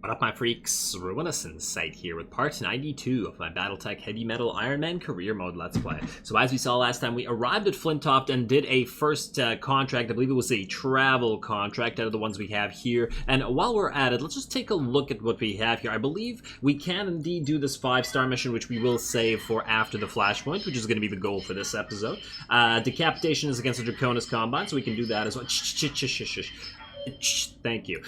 What up, my freaks? Ruinous Insight here with part 92 of my BattleTech Heavy Metal Ironman Career Mode Let's Play. So as we saw last time, we arrived at Flintoft and did a first contract. I believe it was a travel contract out of the ones we have here. And while we're at it, let's just take a look at what we have here. I believe we can indeed do this 5-star mission, which we will save for after the Flashpoint, which is going to be the goal for this episode. Decapitation is against the Draconis Combine, so we can do that as well. Thank you.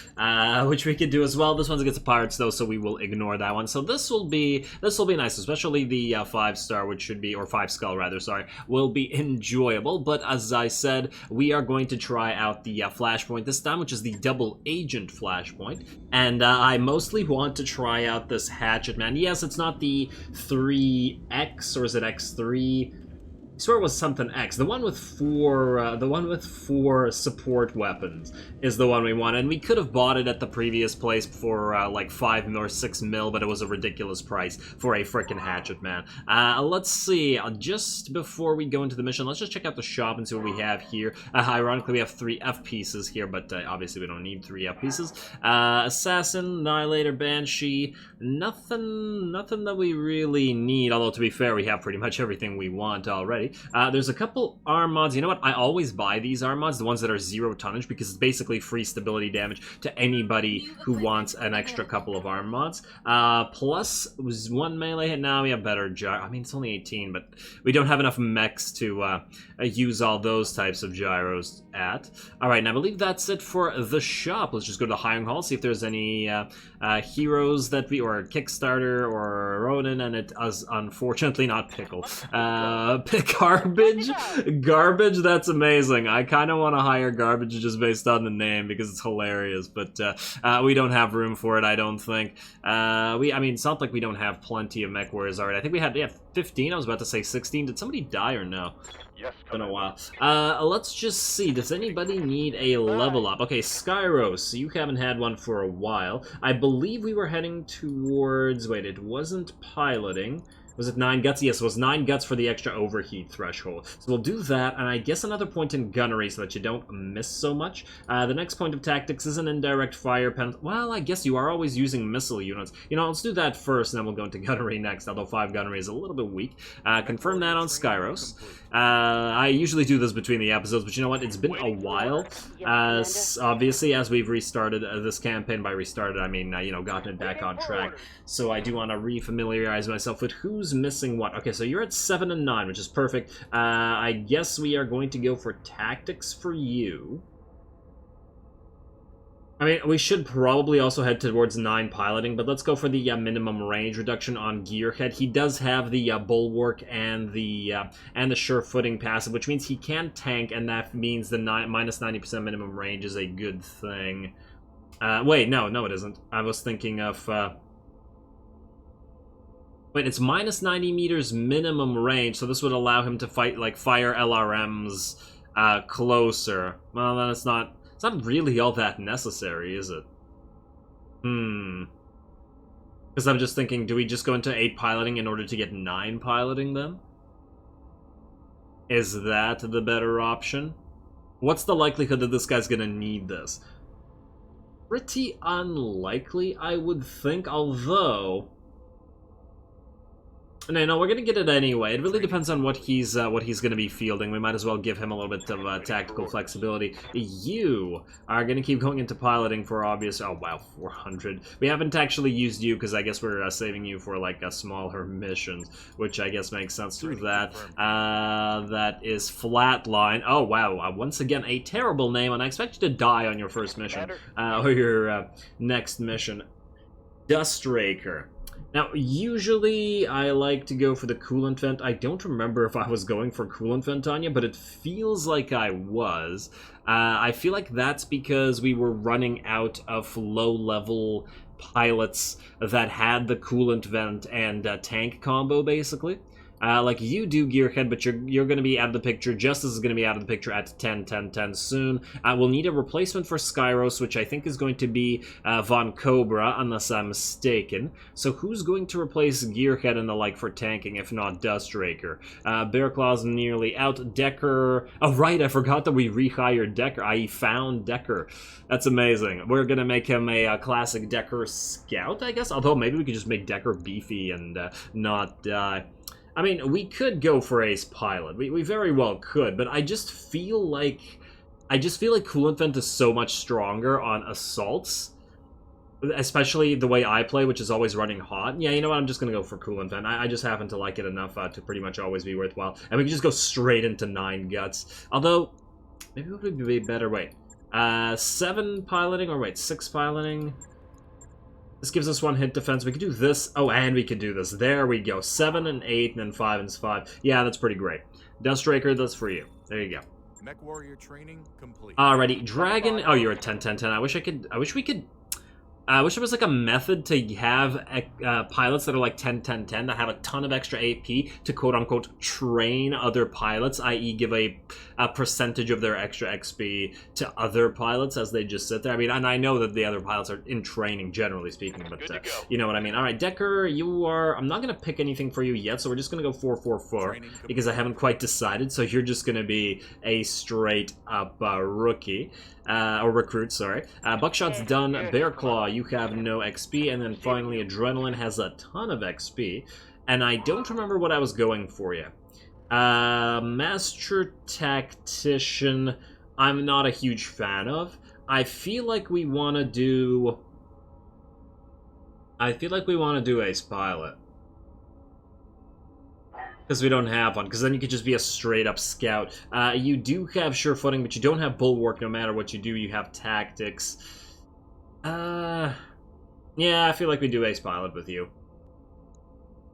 Which we could do as well. This one's against the pirates though, so we will ignore that one. So this will be nice, especially the 5-star, which should be, or 5-skull rather, sorry, will be enjoyable. But as I said, we are going to try out the Flashpoint this time, which is the double agent Flashpoint. And I mostly want to try out this hatchet man. Yes, it's not the 3X, or is it X3? I swear it was something X. The one with four support weapons is the one we want, and we could have bought it at the previous place for like 5 or 6 mil, but it was a ridiculous price for a frickin' hatchet man. Let's see. Just before we go into the mission, let's just check out the shop and see what we have here. Ironically, we have 3 F pieces here, but obviously we don't need 3 F pieces. Assassin, Annihilator, Banshee. Nothing that we really need. Although to be fair, we have pretty much everything we want already. There's a couple arm mods. You know what? I always buy these arm mods, the ones that are 0 tonnage, because it's basically free stability damage to anybody who wants an extra couple of arm mods. Plus, was 1 melee hit. Now we have better gyro. I mean, it's only 18, but we don't have enough mechs to use all those types of gyros at. Alright, and I believe that's it for the shop. Let's just go to the hiring hall, see if there's any heroes that we, or Kickstarter, or Ronin, and it is unfortunately not Pickle. Garbage? Garbage? That's amazing. I kind of want to hire Garbage just based on the name because it's hilarious, but we don't have room for it, I don't think. I mean, it's not like we don't have plenty of mech warriors already. I think we had 15. I was about to say 16. Did somebody die or no? Yes, been a while. Let's just see. Does anybody need a level up? Okay, Skyros, you haven't had one for a while. I believe we were heading towards... Wait, it wasn't piloting. Was it 9 guts? Yes, it was 9 guts for the extra overheat threshold. So we'll do that, and I guess another point in gunnery so that you don't miss so much. The next point of tactics is an indirect fire penalty. Well, I guess you are always using missile units. You know, let's do that first, and then we'll go into gunnery next, although 5 gunnery is a little bit weak. Confirm that on Skyros. I usually do this between the episodes, but you know what? It's been a while. Obviously, as we've restarted this campaign, by restarted, I mean, you know, gotten it back on track. So I do want to re-familiarize myself with who's missing what. Okay, so you're at 7 and 9, which is perfect. I guess we are going to go for tactics for you. I mean, we should probably also head towards 9 piloting, but let's go for the minimum range reduction on Gearhead. He does have the Bulwark and the Sure Footing passive, which means he can tank, and that means the minus 90% minimum range is a good thing. Wait, no, it isn't. I was thinking of... Wait, it's minus 90 meters minimum range, so this would allow him to fight, like, fire LRMs closer. Well, then it's not really all that necessary, is it? Because I'm just thinking, do we just go into 8 piloting in order to get 9 piloting, then? Is that the better option? What's the likelihood that this guy's gonna need this? Pretty unlikely, I would think, although... No, we're gonna get it anyway. It really depends on what he's gonna be fielding. We might as well give him a little bit of tactical flexibility. You are gonna keep going into piloting for obvious. Oh wow, 400. We haven't actually used you because I guess we're saving you for like a smaller missions, which I guess makes sense. Do that. That is Flatline. Oh wow, once again a terrible name, and I expect you to die on your first mission or your next mission. Dustraker. Now, usually I like to go for the coolant vent. I don't remember if I was going for coolant vent on you, but it feels like I was. I feel like that's because we were running out of low-level pilots that had the coolant vent and tank combo, basically. like you do, Gearhead, but you're going to be out of the picture. Justice is going to be out of the picture at 10, 10, 10 soon. We'll need a replacement for Skyros, which I think is going to be Von Cobra, unless I'm mistaken. So who's going to replace Gearhead and the like for tanking, if not Dustraker? Bearclaw's nearly out. Decker... Oh, right, I forgot that we rehired Decker. I found Decker. That's amazing. We're going to make him a classic Decker scout, I guess? Although maybe we could just make Decker beefy and not... I mean, we could go for Ace Pilot. We very well could, but I just feel like Coolant Vent is so much stronger on assaults, especially the way I play, which is always running hot. Yeah, you know what? I'm just gonna go for Coolant Vent. I just happen to like it enough to pretty much always be worthwhile, and we can just go straight into 9 guts. Although maybe it would be better. Wait, 7 piloting or wait, 6 piloting. This gives us 1 hit defense. We could do this. Oh, and we could do this. There we go. 7 and 8, and then 5 and 5. Yeah, that's pretty great. Dustraker, that's for you. There you go. Mech warrior training complete. Alrighty, Dragon. Oh, you're at 10, 10, 10. I wish we could. I wish there was like a method to have pilots that are like 10, 10, 10 that have a ton of extra AP to quote-unquote train other pilots, i.e. give a percentage of their extra XP to other pilots as they just sit there. I mean, and I know that the other pilots are in training, generally speaking, but you know what I mean. Alright, Decker, you are... I'm not going to pick anything for you yet, so we're just going to go 4-4-4 because I haven't quite decided, so you're just going to be a straight-up rookie. Or recruit, sorry. Buckshot's done. Bearclaw, you have no XP. And then finally, Adrenaline has a ton of XP. And I don't remember what I was going for yet. Master Tactician, I'm not a huge fan of. I feel like we want to do... Ace Pilot. Because we don't have one, because then you could just be a straight-up scout. You do have sure-footing, but you don't have bulwark. No matter what you do, you have tactics. Yeah, I feel like we do Ace Pilot with you.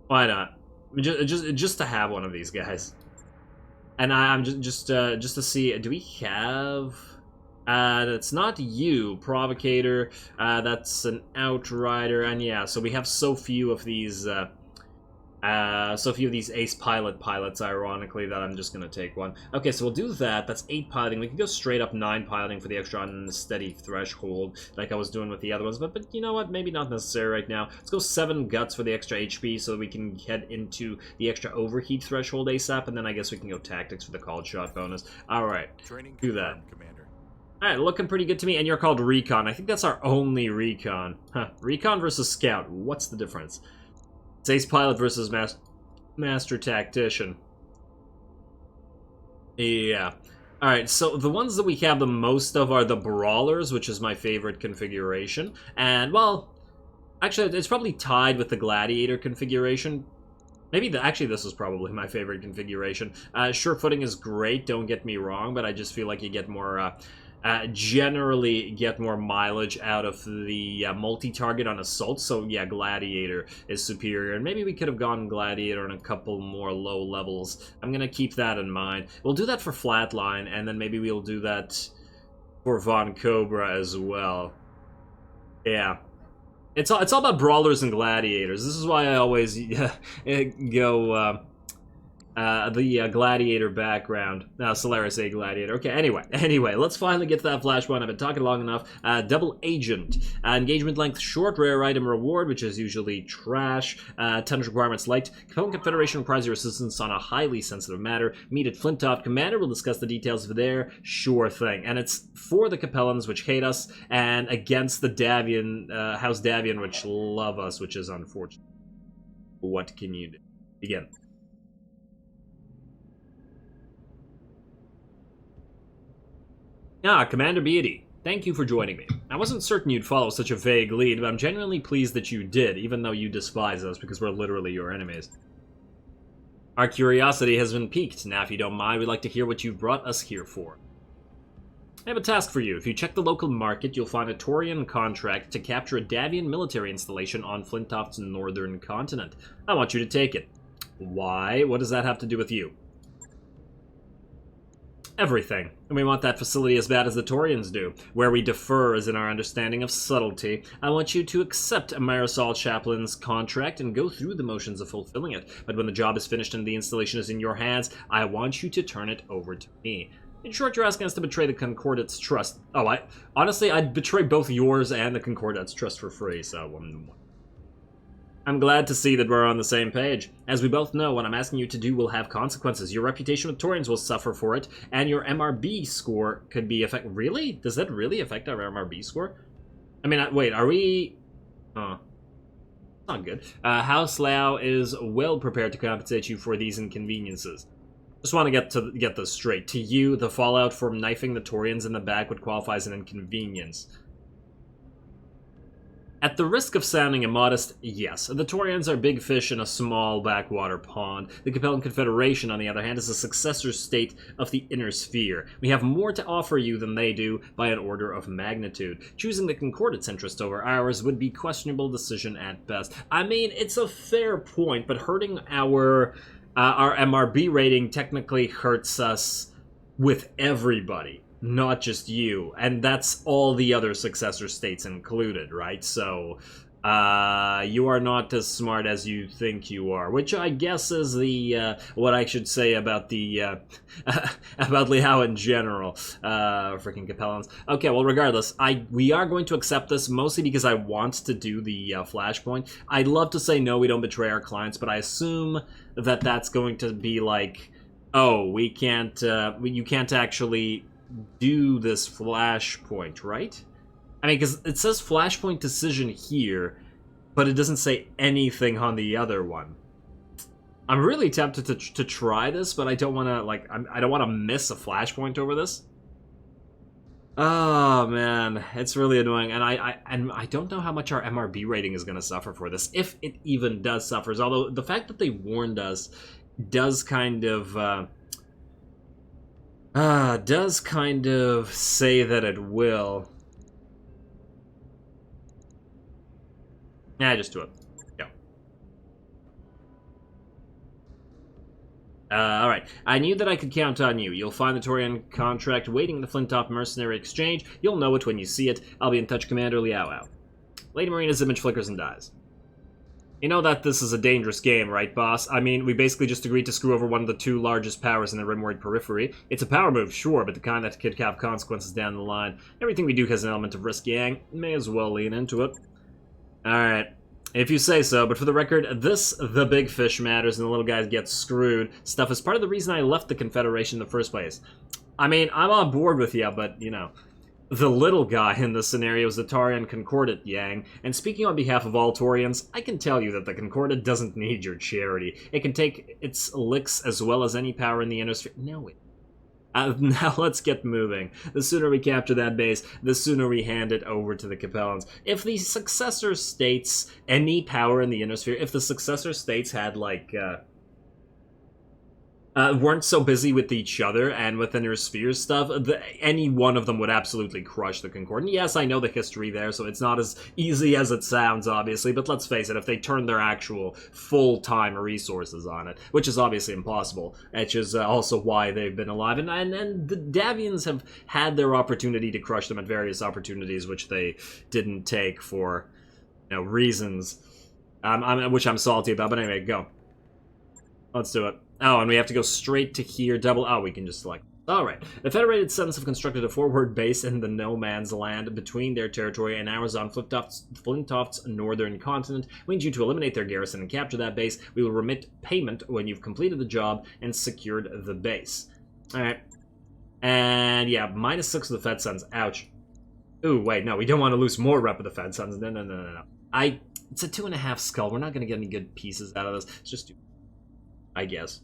Why not? Just to have one of these guys. And I'm just to see, do we have... that's not you, Provocator. That's an Outrider, and yeah, so we have so few of these... Ace Pilot pilots, ironically, that I'm just gonna take one. Okay, so we'll do that. That's 8 piloting. We can go straight up 9 piloting for the extra unsteady threshold, like I was doing with the other ones. But you know what? Maybe not necessary right now. Let's go 7 guts for the extra HP, so that we can head into the extra overheat threshold ASAP, and then I guess we can go tactics for the called shot bonus. All right, do that. Alright, looking pretty good to me, and you're called Recon. I think that's our only Recon. Huh, Recon versus Scout. What's the difference? It's Ace Pilot versus Master Tactician. Yeah. Alright, so the ones that we have the most of are the Brawlers, which is my favorite configuration. And, well, actually, it's probably tied with the Gladiator configuration. Maybe, actually, this is probably my favorite configuration. Sure-footing is great, don't get me wrong, but I just feel like you get more... generally get more mileage out of the multi-target on assault, so yeah, Gladiator is superior, and maybe we could have gone Gladiator on a couple more low levels. I'm gonna keep that in mind. We'll do that for Flatline, and then maybe we'll do that for Von Cobra as well. Yeah. It's all about Brawlers and Gladiators. This is why I always go... the Gladiator background. Solaris A Gladiator. Okay, anyway, let's finally get to that Flashpoint. I've been talking long enough. Double Agent. Engagement length short, rare item reward, which is usually trash. Tonnage requirements light. Capellan Confederation requires your assistance on a highly sensitive matter. Meet at Flintoft. Commander will discuss the details of their sure thing. And it's for the Capellans, which hate us, and against the Davian, House Davian, which love us, which is unfortunate. What can you do? Begin. Commander Beatty, thank you for joining me. I wasn't certain you'd follow such a vague lead, but I'm genuinely pleased that you did, even though you despise us because we're literally your enemies. Our curiosity has been piqued. Now, if you don't mind, we'd like to hear what you've brought us here for. I have a task for you. If you check the local market, you'll find a Taurian contract to capture a Davian military installation on Flintoft's northern continent. I want you to take it. Why? What does that have to do with you? everything. And we want that facility as bad as the Taurians do. Where we differ is in our understanding of subtlety. I want you to accept Marisol Chaplin's contract and go through the motions of fulfilling it. But when the job is finished and the installation is in your hands, I want you to turn it over to me. In short, you're asking us to betray the Concordate's trust. Oh, honestly, I'd betray both yours and the Concordate's trust for free, so... I'm glad to see that we're on the same page. As we both know, what I'm asking you to do will have consequences. Your reputation with Taurians will suffer for it, and your MRB score could be affected. Really? Does that really affect our MRB score? I mean, wait, are we... Oh. Not good. House Lao is well prepared to compensate you for these inconveniences. Just want to get this straight. To you, the fallout from knifing the Taurians in the back would qualify as an inconvenience. At the risk of sounding immodest, yes. The Taurians are big fish in a small backwater pond. The Capellan Confederation, on the other hand, is a successor state of the Inner Sphere. We have more to offer you than they do by an order of magnitude. Choosing the Concordate's interest over ours would be a questionable decision at best. I mean, it's a fair point, but hurting our MRB rating technically hurts us with everybody. Not just you, and that's all the other successor states included, right? So, you are not as smart as you think you are, which I guess is the, what I should say about the, about Liao in general, freaking Capellans. Okay, well, regardless, we are going to accept this, mostly because I want to do the, Flashpoint. I'd love to say no, we don't betray our clients, but I assume that that's going to be like, oh, we can't, you can't actually do this Flashpoint, right? I mean, because it says Flashpoint decision here, but it doesn't say anything on the other one. I'm really tempted to try this, but I don't want to, like, I don't want to miss a Flashpoint over this. Oh, man, it's really annoying, and I don't know how much our MRB rating is going to suffer for this, if it even does suffers, although the fact that they warned us does kind of say that it will. Yeah, just do it. Go. Alright. I knew that I could count on you. You'll find the Taurian contract waiting in the Flinttop Mercenary Exchange. You'll know it when you see it. I'll be in touch, Commander Liao Ao. Lady Marina's image flickers and dies. You know that this is a dangerous game, right, boss? I mean, we basically just agreed to screw over one of the two largest powers in the Rimworld periphery. It's a power move, sure, but the kind that could have consequences down the line. Everything we do has an element of risk, Yang. May as well lean into it. Alright. If you say so, but for the record, the big fish matters and the little guys get screwed stuff is part of the reason I left the Confederation in the first place. I mean, I'm on board with you, but, you know... The little guy in this scenario is the Taurian Concordate, Yang, and speaking on behalf of all Taurians, I can tell you that the Concordate doesn't need your charity. It can take its licks as well as any power in the Inner Sphere. No, wait. Now let's get moving. The sooner we capture that base, the sooner we hand it over to the Capellans. If the successor states, any power in the Inner Sphere, if the successor states had, like, weren't so busy with each other and with Inner Sphere stuff, any one of them would absolutely crush the Concordant. Yes, I know the history there, so it's not as easy as it sounds, obviously, but let's face it, if they turn their actual full-time resources on it, which is obviously impossible, which is also why they've been alive, and the Davians have had their opportunity to crush them at various opportunities, which they didn't take for, you know, reasons, which I'm salty about, but anyway, go. Let's do it. Oh, and we have to go straight to here, double... Oh, we can just select... Alright. The Federated Suns have constructed a forward base in the no man's land between their territory and ours on Flintoft's northern continent. We need you to eliminate their garrison and capture that base. We will remit payment when you've completed the job and secured the base. Alright. And, yeah, -6 of the Fed Suns. Ouch. Ooh, wait, no, we don't want to lose more rep of the Fed Suns. No. It's a 2.5 skull. We're not going to get any good pieces out of this. It's just... I guess.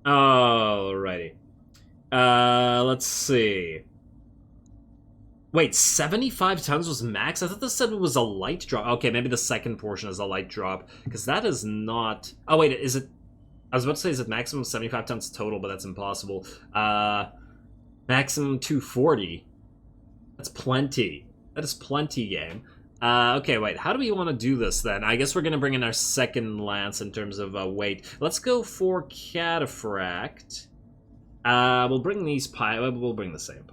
Alrighty. Let's see. Wait, 75 tons was max? I thought this said it was a light drop. Okay, maybe the second portion is a light drop. Because that is not... Oh, wait, is it... I was about to say, is it maximum 75 tons total, but that's impossible. Maximum 240. That's plenty. That is plenty, game. Okay, wait. How do we want to do this then? I guess we're gonna bring in our second lance in terms of weight. Let's go for cataphract. We'll bring these we'll bring the same.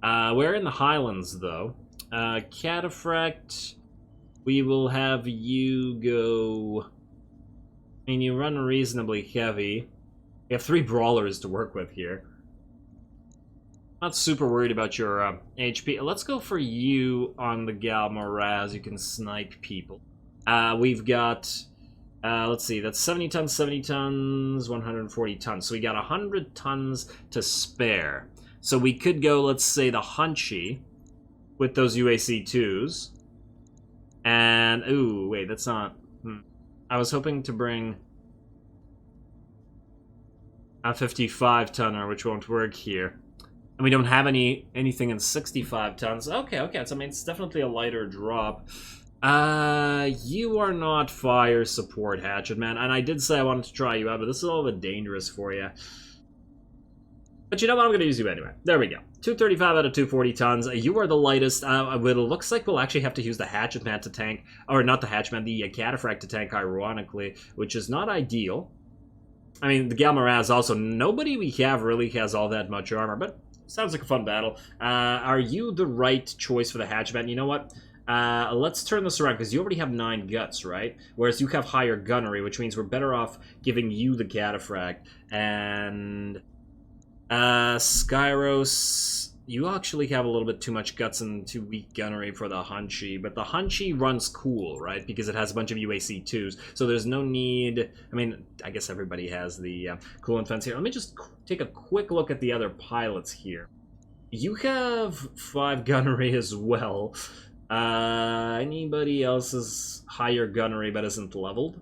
We're in the Highlands though. Cataphract. We will have you go. I mean, you run reasonably heavy. We have 3 brawlers to work with here. Not super worried about your HP. Let's go for you on the Galmaraz. You can snipe people. We've got, let's see, that's 70 tons, 140 tons. So we got 100 tons to spare. So we could go, let's say, the Hunchy with those UAC-2s. And, ooh, wait, that's not... I was hoping to bring a 55-tonner, which won't work here. And we don't have anything in 65 tons. Okay, so I mean, it's definitely a lighter drop. You are not fire support, Hatchet Man. And I did say I wanted to try you out, but this is a little bit dangerous for you. But you know what? I'm going to use you anyway. There we go. 235 out of 240 tons. You are the lightest. It looks like we'll actually have to use the Hatchet Man to tank. Or not the Hatchet Man, the Cataphract to tank, ironically. Which is not ideal. I mean, the Galmaraz also. Nobody we have really has all that much armor, but sounds like a fun battle. Are you the right choice for the Hatchet Man? You know what? Let's turn this around, because you already have 9 guts, right? Whereas you have higher gunnery, which means we're better off giving you the Cataphract. And... Skyros, you actually have a little bit too much guts and too weak gunnery for the Hunchy, but the Hunchy runs cool, right? Because it has a bunch of UAC-2s, so there's no need... I mean, I guess everybody has the coolant fence here. Let me just take a quick look at the other pilots here. You have 5 gunnery as well. Anybody else is higher gunnery but isn't leveled?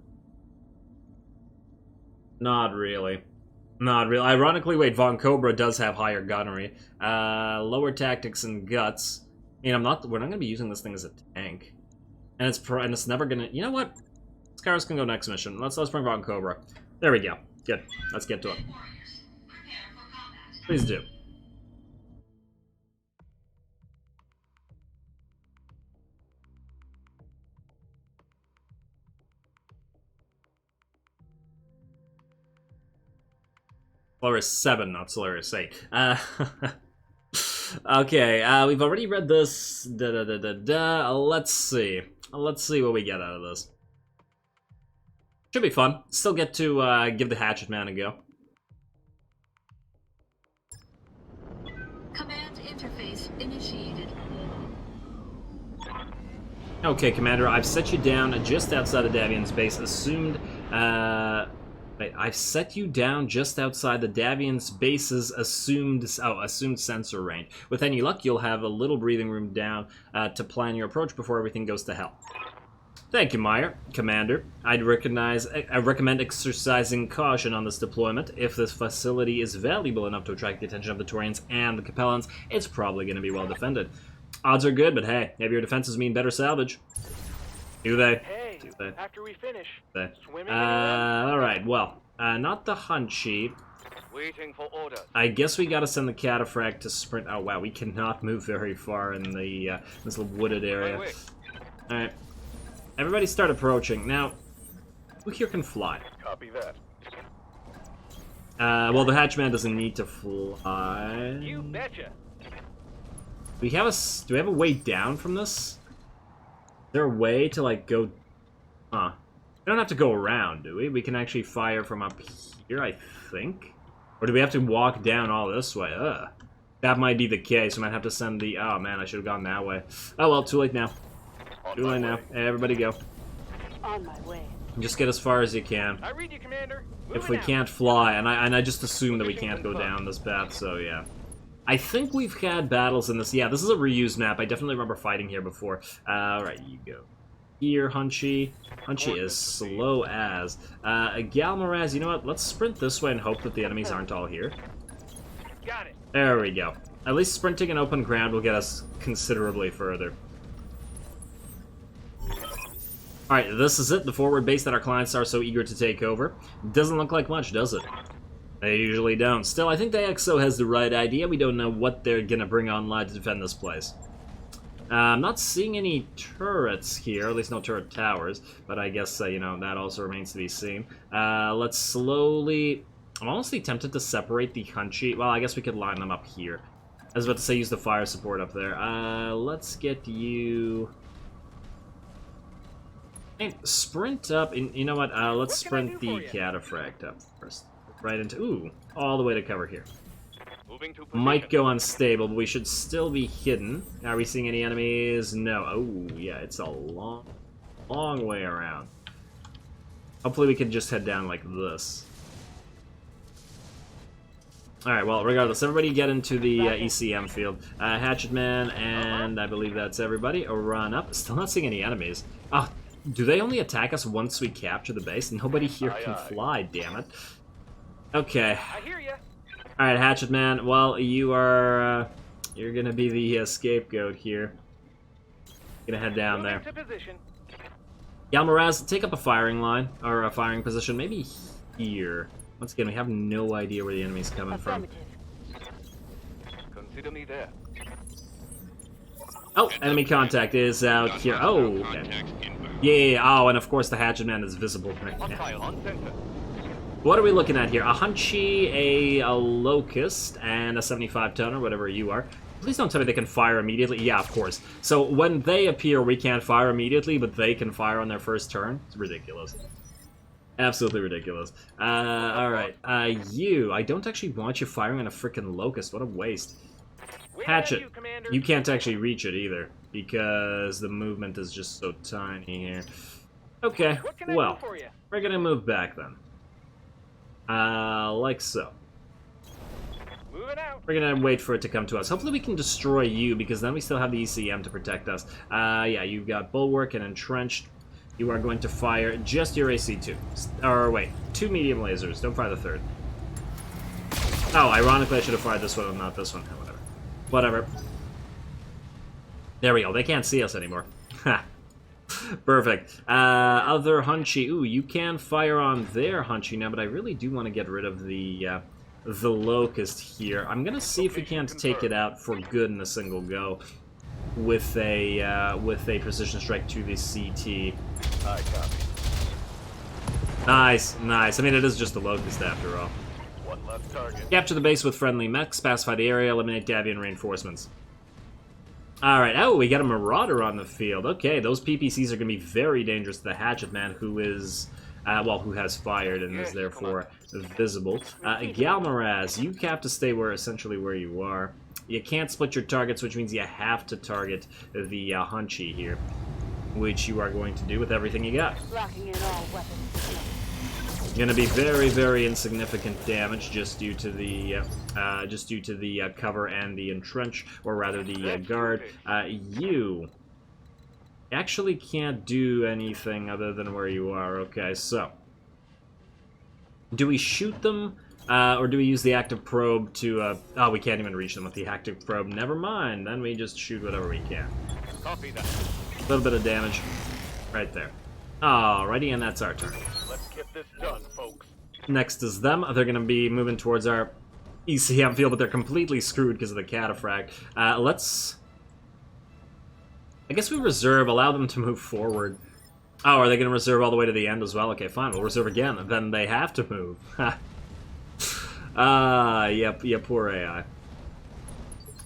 Not really. Not really. Ironically, wait, Von Cobra does have higher gunnery. Lower tactics and guts. I mean, we're not going to be using this thing as a tank. And it's never going to... You know what? Skyros can go next mission. Let's bring Von Cobra. There we go. Good. Let's get to it. Please do. Solaris 7, not Solaris 8. Okay, we've already read this. Let's see. Let's see what we get out of this. Should be fun. Still get to give the Hatchet Man a go. Command interface initiated. Okay, Commander, I've set you down just outside the Davian's base. Assumed, wait, I've set you down just outside the Davian's base's assumed sensor range. With any luck, you'll have a little breathing room down to plan your approach before everything goes to hell. Thank you, Commander. I recommend exercising caution on this deployment. If this facility is valuable enough to attract the attention of the Turians and the Capellans, it's probably going to be well defended. Odds are good, but hey, heavier defenses mean better salvage. Do they? Hey, Do they? after we finish, They? swimming Alright, well, not the Hunchy. waiting for orders. I guess we gotta send the Cataphract to sprint. Oh wow, we cannot move very far in the this little wooded area. Alright. Everybody start approaching. Now, who here can fly? Copy that. Well, the Hatchman doesn't need to fly. You betcha. Do we have a way down from this? Is there a way to, like, go... Huh. We don't have to go around, do we? We can actually fire from up here, I think? Or do we have to walk down all this way? Ugh. That might be the case. We might have to send the... Oh, man, I should have gone that way. Oh, well, too late now. Too late now. Hey, everybody go. On my way. Just get as far as you can. I read you, Commander. If we can't fly, and I just assume that we can't go down this path, so yeah. I think we've had battles in this. Yeah, this is a reused map. I definitely remember fighting here before. Alright, you go. Here, Hunchy. Hunchy is slow as. Galmaraz, you know what? Let's sprint this way and hope that the enemies aren't all here. Got it. There we go. At least sprinting in open ground will get us considerably further. Alright, this is it, the forward base that our clients are so eager to take over. Doesn't look like much, does it? They usually don't. Still, I think the XO has the right idea. We don't know what they're gonna bring online to defend this place. I'm not seeing any turrets here, at least no turret towers, but I guess, you know, that also remains to be seen. Let's slowly... I'm honestly tempted to separate the Hunchy. Well, I guess we could line them up here. I was about to say use the fire support up there. Let's get you... Hey, sprint up, and you know what, let's sprint the Cataphract up first. Right into... Ooh, all the way to cover here. Moving to Might position. go unstable, but we should still be hidden. Are we seeing any enemies? No. Oh, yeah, it's a long way around. Hopefully we can just head down like this. Alright, well, regardless, everybody get into the ECM field. Hatchet Man, and I believe that's everybody. Run up. Still not seeing any enemies. Ah, do they only attack us once we capture the base? Nobody here Aye, can aye. fly, damn it. Okay. I hear ya. Alright, Hatchet Man, well, you are, you're gonna be the scapegoat here. Gonna head down there. Moving to position. Yalmaraz, take up a firing line, or a firing position, maybe here. Once again, we have no idea where the enemy's coming from. Affirmative. Consider me there. Oh, enemy contact is out here. Oh, okay. Yeah, oh, and of course the Hatchet Man is visible right now. Hostile on center. What are we looking at here? A Hunchy, a Locust, and a 75 ton, or whatever you are. Please don't tell me they can fire immediately. Yeah, of course. So when they appear, we can't fire immediately, but they can fire on their first turn. It's ridiculous. Absolutely ridiculous. Alright. You. I don't actually want you firing on a freaking Locust. What a waste. Where Hatchet. are you, Commander? You can't actually reach it either, because the movement is just so tiny here. Okay, What can I well, do for you? we're gonna move back then. Like so. Moving out. We're gonna wait for it to come to us. Hopefully we can destroy you, because then we still have the ECM to protect us. Yeah, you've got Bulwark and Entrenched. You are going to fire just your AC-2. Or wait, 2 medium lasers. Don't fire the third. Oh, ironically I should have fired this one and not this one. Whatever. Whatever. There we go. They can't see us anymore. Ha. Perfect. Other Hunchy. Ooh, you can fire on their Hunchy now, but I really do want to get rid of the Locust here. I'm gonna see if we can't take it out for good in a single go with a precision strike to the CT. I copy. Nice, nice. I mean, it is just a Locust after all. One left target. Capture the base with friendly mechs, pacify the area, eliminate Davian reinforcements. Alright, oh, we got a Marauder on the field. Okay, those PPCs are going to be very dangerous to the Hatchet Man, who is, well, who has fired and is therefore visible. Galmaraz, you have to stay essentially where you are. You can't split your targets, which means you have to target the Hunchy here, which you are going to do with everything you got. Locking in all weapons. Going to be very, very insignificant damage just due to the cover and the entrench, or rather the guard. You actually can't do anything other than where you are. Okay, so do we shoot them, or do we use the active probe to? Oh, we can't even reach them with the active probe. Never mind. Then we just shoot whatever we can. Copy that. A little bit of damage, right there. Alrighty, and that's our turn. Let's get this done, folks. Next is them. They're going to be moving towards our ECM field, but they're completely screwed because of the Cataphract. Let's... I guess we reserve, allow them to move forward. Oh, are they going to reserve all the way to the end as well? Okay, fine, we'll reserve again. Then they have to move. Yep, poor AI.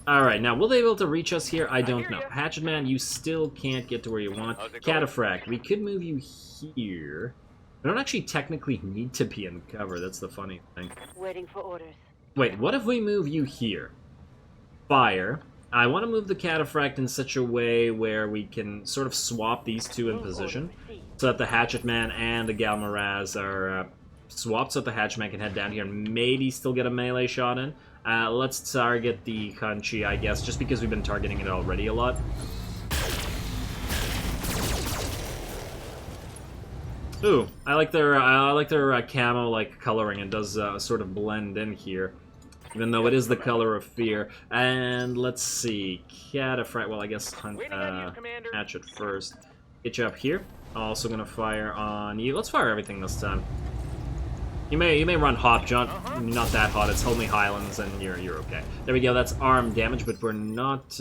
Alright, now, will they be able to reach us here? I don't know. Hatchet Man, you still can't get to where you want. How's it going? Cataphract, we could move you here. We don't actually technically need to be in cover, that's the funny thing. Waiting for orders. Wait, what if we move you here? Fire. I want to move the Cataphract in such a way where we can sort of swap these two in position, so that the Hatchet Man and the Galmaraz are swapped, so that the Hatchet Man can head down here and maybe still get a melee shot in. Let's target the Hunchy, I guess, just because we've been targeting it already a lot. Ooh, I like their camo like coloring. It does sort of blend in here, even though it is the color of fear. And let's see, Cataphract. Well, I guess Hatchet first. Get you up here. Also gonna fire on you. Let's fire everything this time. You may run hot, John. Not that hot. It's only Highlands, and you're okay. There we go. That's arm damage, but we're not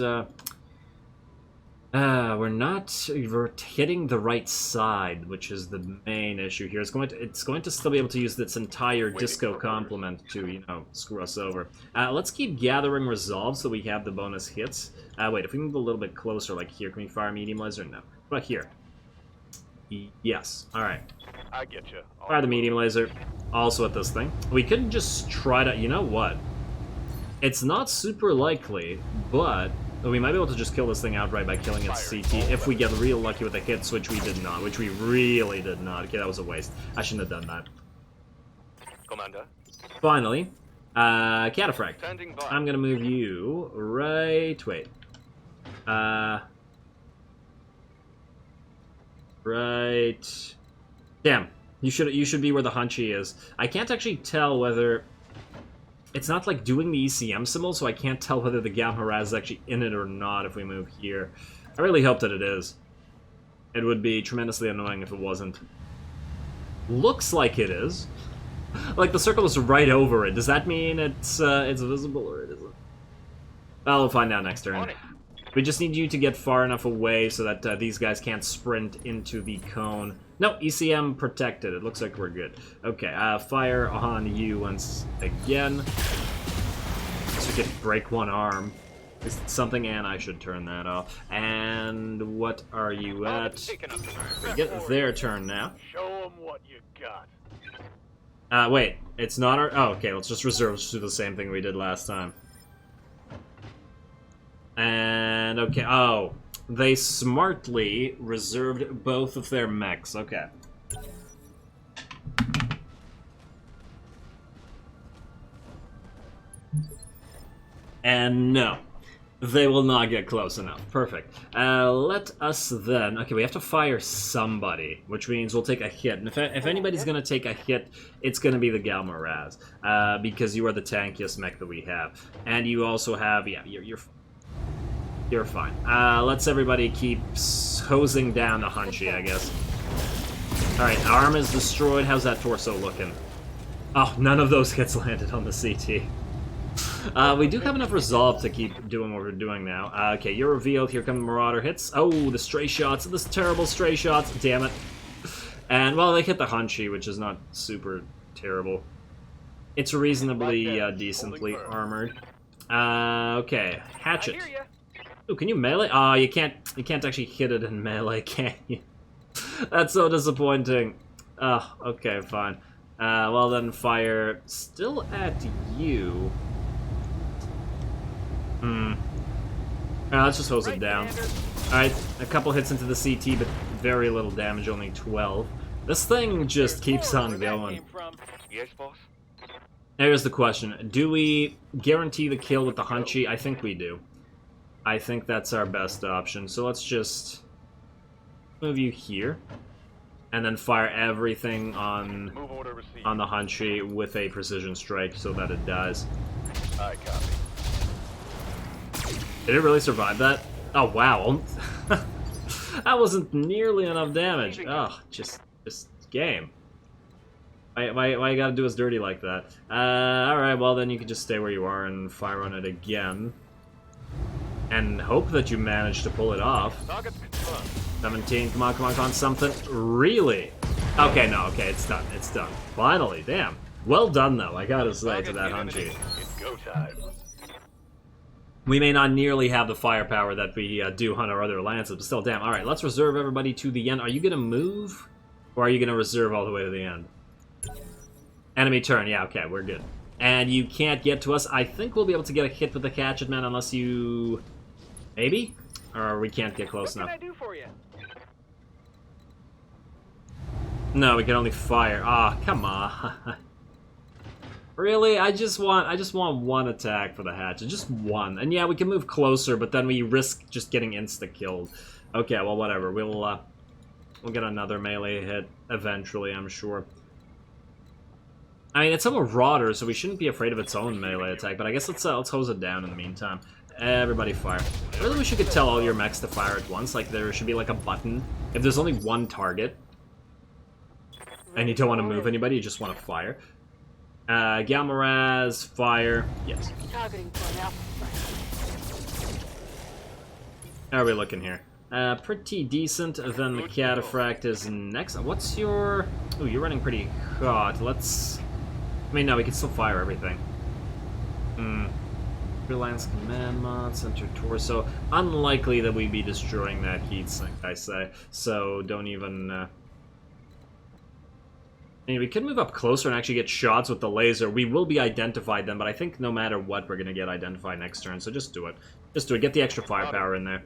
We're hitting the right side, which is the main issue here. It's going to still be able to use its entire disco complement to, you know, screw us over. Let's keep gathering resolve so we have the bonus hits. Wait, if we move a little bit closer, like here, can we fire medium laser? No. What about here? Yes. Alright. I get you. Fire the medium laser. Also at this thing. We could just try to... You know what? It's not super likely, but... we might be able to just kill this thing outright by killing its CT if we get real lucky with the hits, which we did not. Which we really did not. Okay, that was a waste. I shouldn't have done that. Commander. Finally, Cataphract. Standing by. I'm gonna move you right... Wait. Right... Damn. You should be where the Hunchy is. I can't actually tell whether... It's not like doing the ECM symbol, so I can't tell whether the Gamma Raz is actually in it or not if we move here. I really hope that it is. It would be tremendously annoying if it wasn't. Looks like it is. Like, the circle is right over it. Does that mean it's visible or it isn't? Well, we'll find out next turn. We just need you to get far enough away so that these guys can't sprint into the cone. No, ECM protected. It looks like we're good. Okay, fire on you once again. So we could break one arm. Is something, and I should turn that off. And what are you at? We get their turn now. Show them what you got. Wait, it's not our... Oh, okay, let's just reserve. Let's do the same thing we did last time. And, okay, oh, they smartly reserved both of their mechs, okay. And no, they will not get close enough. Perfect. Let us then... Okay, we have to fire somebody, which means we'll take a hit. And if anybody's going to take a hit, it's going to be the Gamma Raz, because you are the tankiest mech that we have. And you also have... Yeah, you're fine. Let's everybody keep hosing down the Hunchy, I guess. Alright, arm is destroyed. How's that torso looking? Oh, none of those hits landed on the CT. We do have enough resolve to keep doing what we're doing now. Okay, you're revealed. Here come the Marauder hits. Oh, the stray shots. This terrible stray shots. Damn it. And, well, they hit the Hunchy, which is not super terrible. It's reasonably decently armored. Okay, Hatchet. Ooh, can you melee? Oh, you can't actually hit it in melee, can you? That's so disappointing. Oh, okay, fine. Well then, fire still at you. Let's just hose it down. Alright, a couple hits into the CT, but very little damage, only 12. This thing just keeps on going. Yes, boss. Here's the question. Do we guarantee the kill with the Hunchy? I think we do. I think that's our best option. So let's just move you here. And then fire everything on the Hunchy with a precision strike so that it dies. I copy. Did it really survive that? Oh, wow. That wasn't nearly enough damage. Oh, just game. Why you gotta do us dirty like that? Alright, well then you can just stay where you are and fire on it again. And hope that you manage to pull it off. 17, come on, something. Really? Okay, no, okay, it's done, Finally, damn. Well done, though, I gotta say to that Hunchy. It's go time. We may not nearly have the firepower that we do on our other lances, but still, damn. Alright, let's reserve everybody to the end. Are you gonna move? Or are you gonna reserve all the way to the end? Enemy turn, yeah, okay, we're good. And you can't get to us. I think we'll be able to get a hit with the Hatchet Man unless you... Maybe? Or we can't get close enough. What can I do for you? No, we can only fire. Ah, oh, come on. Really? I just want one attack for the Hatchet. Just one. And yeah, we can move closer, but then we risk just getting insta-killed. Okay, well, whatever. We'll get another melee hit eventually, I'm sure. I mean, it's a Marauder, so we shouldn't be afraid of its own melee attack, but I guess let's hose it down in the meantime. Everybody fire. I really wish you could tell all your mechs to fire at once, like there should be like a button. If there's only one target, and you don't want to move anybody, you just want to fire. Gamma Raz, fire, yes. Targeting point Alpha. How are we looking here? Pretty decent. Then the Cataphract is next. What's your... Ooh, you're running pretty hot. Let's... I mean, no, we can still fire everything. Freelance Command Mod, Center Torso. Unlikely that we'd be destroying that heat sink, I say. So, don't even... I mean, we could move up closer and actually get shots with the laser. We will be identified then, but I think no matter what, we're going to get identified next turn, so just do it. Just do it. Get the extra firepower in there.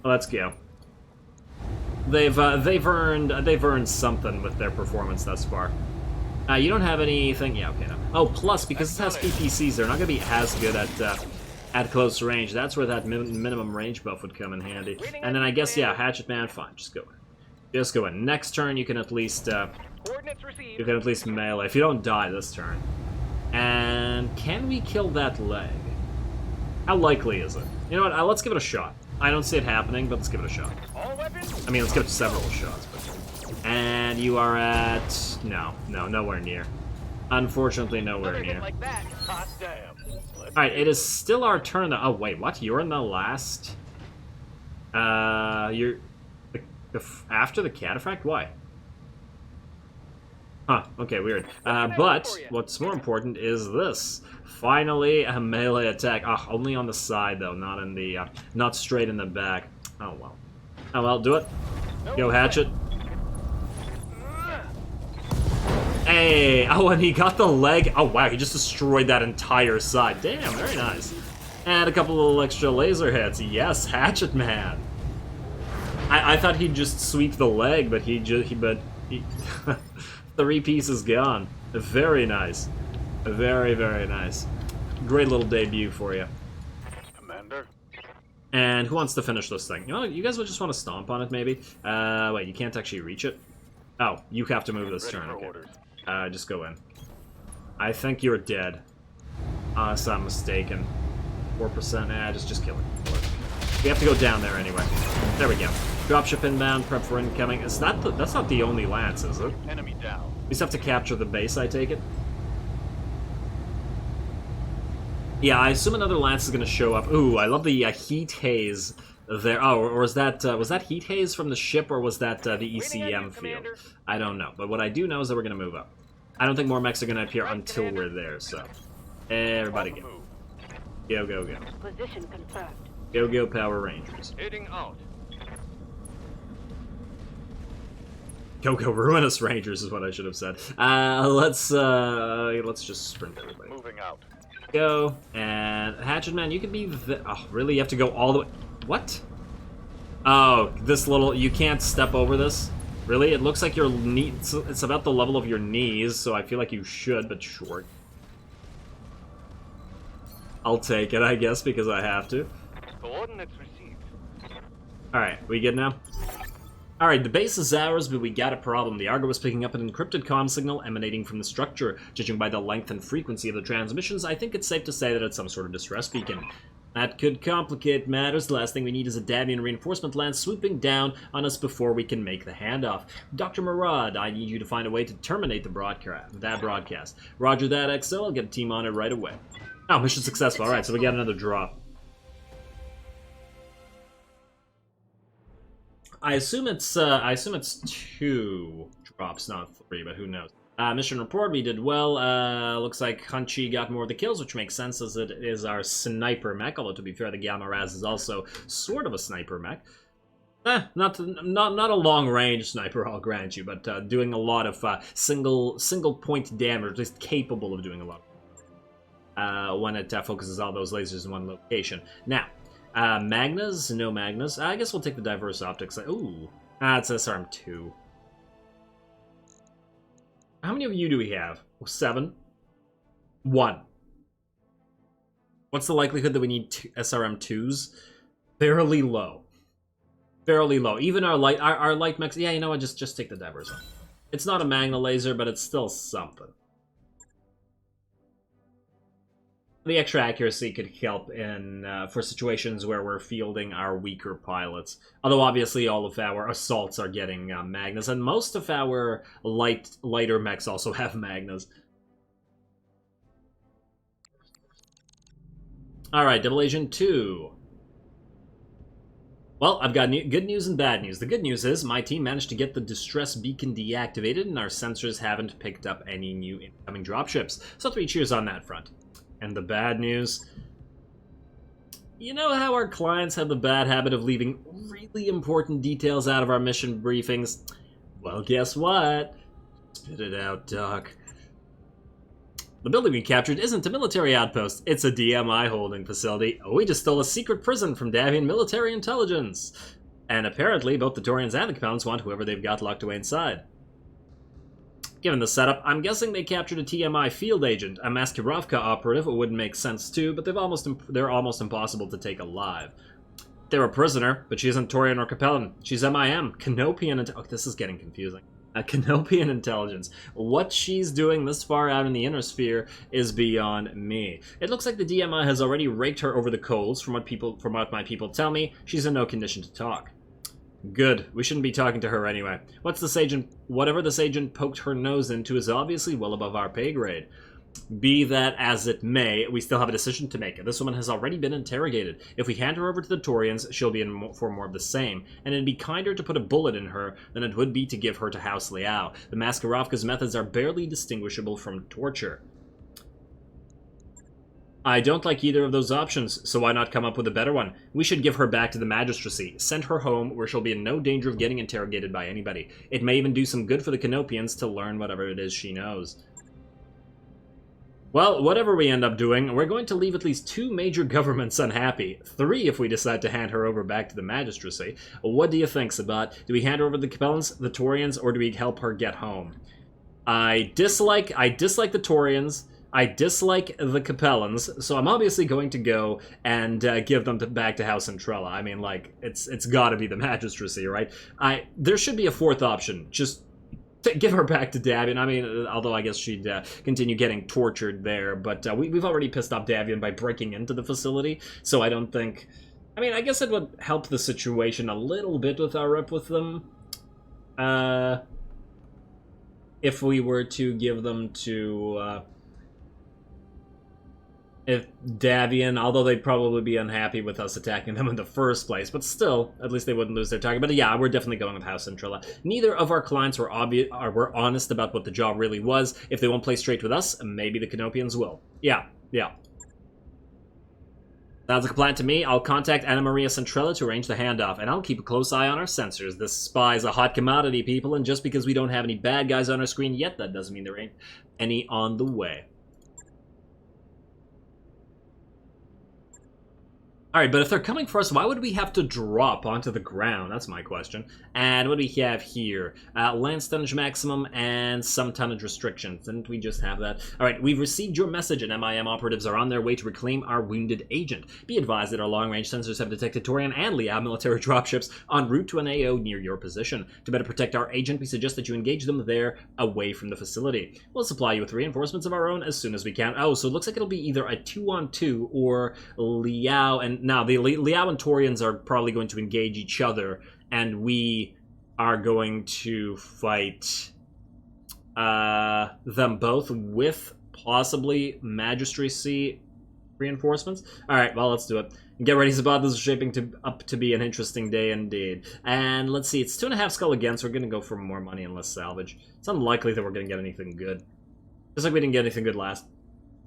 Let's go. They've earned something with their performance thus far. You don't have anything. Yeah, okay, no. Oh, plus because this has PPCs, they're not gonna be as good at close range. That's where that minimum range buff would come in handy. And then I guess Hatchet Man, fine, just go in. Just go in. Next turn you can at least melee if you don't die this turn. And can we kill that leg? How likely is it? You know what? Let's give it a shot. I don't see it happening, but let's give it a shot. I mean, let's give it several shots. But... And you are at... No, nowhere near. Unfortunately, nowhere near. Alright, it is still our turn. Oh, wait, what? You're in the last... You're... After the Cataphract? Why? Huh, okay, weird. But what's more important is this. Finally, a melee attack. Oh, only on the side, though, not in the, not straight in the back. Oh, well. Oh, well, do it. Go, Hatchet. Hey! Oh, and he got the leg. Oh, wow, he just destroyed that entire side. Damn, very nice. And a couple little extra laser hits. Yes, Hatchet Man. I thought he'd just sweep the leg, but he 3 pieces gone. Very nice. Very, very nice. Great little debut for you. Commander. And who wants to finish this thing? You know, you guys would just want to stomp on it, maybe? Wait, you can't actually reach it? Oh, you have to move this turn, okay. Just go in. I think you're dead. Unless I'm mistaken. 4%, just kill it. We have to go down there anyway. There we go. Dropship inbound, prep for incoming. That's not the only lance, is it? Enemy down. We just have to capture the base, I take it? Yeah, I assume another lance is going to show up. Ooh, I love the heat haze there. Oh, or was that heat haze from the ship, or was that the ECM field? I don't know. But what I do know is that we're going to move up. I don't think more mechs are going to appear until we're there, so... Everybody go. Go, go, go. Position confirmed. Go, go, Power Rangers. Heading out. Go, go, Ruinous Rangers is what I should have said. Let's just sprint everybody. Moving out. Go, and Hatchet Man, you can be oh, really? You have to go all the way... What? Oh, this little... You can't step over this? Really? It looks like your knee... It's about the level of your knees, so I feel like you should, but short. I'll take it, I guess, because I have to. Coordinates received. Alright, we good now? Alright, the base is ours, but we got a problem. The Argo is picking up an encrypted comm signal emanating from the structure. Judging by the length and frequency of the transmissions, I think it's safe to say that it's some sort of distress beacon. That could complicate matters. The last thing we need is a Davian reinforcement lance swooping down on us before we can make the handoff. Dr. Murad, I need you to find a way to terminate the broadcast. Roger that, XO. I'll get a team on it right away. Oh, mission successful. Alright, so we got another drop. I assume it's 2 drops, not 3, but who knows. Mission report, we did well. Looks like Hunchy got more of the kills, which makes sense as it is our sniper mech, although to be fair, the Gamma Raz is also sort of a sniper mech. Not a long-range sniper, I'll grant you, but doing a lot of single point damage, at least capable of doing a lot when it focuses all those lasers in one location. Now, Magnas? No Magnas. I guess we'll take the diverse optics. Ooh. It's SRM2. How many of you do we have? 7? 1. What's the likelihood that we need SRM2s? Fairly low. Fairly low. Even our light mechs... Yeah, you know what? Just take the diverse. It's not a Magna laser, but it's still something. The extra accuracy could help in for situations where we're fielding our weaker pilots. Although obviously all of our assaults are getting Magnas, and most of our lighter mechs also have Magnas. Alright, Double Agent 2. Well, I've got good news and bad news. The good news is my team managed to get the distress beacon deactivated, and our sensors haven't picked up any new incoming dropships. So 3 cheers on that front. And the bad news... You know how our clients have the bad habit of leaving really important details out of our mission briefings? Well, guess what? Spit it out, Doc. The building we captured isn't a military outpost, it's a DMI holding facility. We just stole a secret prison from Davian military intelligence. And apparently, both the Torians and the Capellans want whoever they've got locked away inside. Given the setup, I'm guessing they captured a TMI field agent. A Maskirovka operative wouldn't make sense too, but they're almost impossible to take alive. They're a prisoner, but she isn't Torian or Capellan. She's MIM, Canopian and... Oh, this is getting confusing. Canopian intelligence. What she's doing this far out in the inner sphere is beyond me. It looks like the DMI has already raked her over the coals. From what my people tell me, she's in no condition to talk. Good. We shouldn't be talking to her anyway. Whatever this agent poked her nose into is obviously well above our pay grade. Be that as it may, we still have a decision to make. This woman has already been interrogated. If we hand her over to the Torians, she'll be in for more of the same, and it'd be kinder to put a bullet in her than it would be to give her to House Liao. The Maskirovka's methods are barely distinguishable from torture. I don't like either of those options, so why not come up with a better one? We should give her back to the magistracy, send her home where she'll be in no danger of getting interrogated by anybody. It may even do some good for the Canopians to learn whatever it is she knows. Well, whatever we end up doing, we're going to leave at least 2 major governments unhappy. 3 if we decide to hand her over back to the magistracy. What do you think, Sabat? Do we hand her over to the Capellans, the Torians, or do we help her get home? I dislike the Torians. I dislike the Capellans, so I'm obviously going to go and give them back to House Centrella. I mean, like, it's gotta be the magistracy, right? There should be a 4th option. Just give her back to Davian. I mean, although I guess she'd continue getting tortured there, but we've already pissed off Davian by breaking into the facility, so I don't think... I mean, I guess it would help the situation a little bit with our rep with them. If we were to give them to... if Davian, although they'd probably be unhappy with us attacking them in the first place, but still, at least they wouldn't lose their target. But yeah, we're definitely going with House Centrella. Neither of our clients were honest about what the job really was. If they won't play straight with us, maybe the Canopians will. Yeah. Sounds like a plan to me. I'll contact Anna Maria Centrella to arrange the handoff, and I'll keep a close eye on our sensors. This spy is a hot commodity, people, and just because we don't have any bad guys on our screen yet, that doesn't mean there ain't any on the way. Alright, but if they're coming for us, why would we have to drop onto the ground? That's my question. And what do we have here? Lance tonnage maximum and some tonnage restrictions. Didn't we just have that? Alright, we've received your message and MIM operatives are on their way to reclaim our wounded agent. Be advised that our long-range sensors have detected Torian and Liao military dropships en route to an AO near your position. To better protect our agent, we suggest that you engage them there, away from the facility. We'll supply you with reinforcements of our own as soon as we can. Oh, so it looks like it'll be either a 2-on-2 or Liao and... Now, the Liao and Torians are probably going to engage each other, and we are going to fight them both with possibly magistracy reinforcements. Alright, well, let's do it. Get ready, Sabat. This is shaping up to be an interesting day indeed. And let's see, it's 2.5 skull again, so we're going to go for more money and less salvage. It's unlikely that we're going to get anything good. Just like we didn't get anything good last.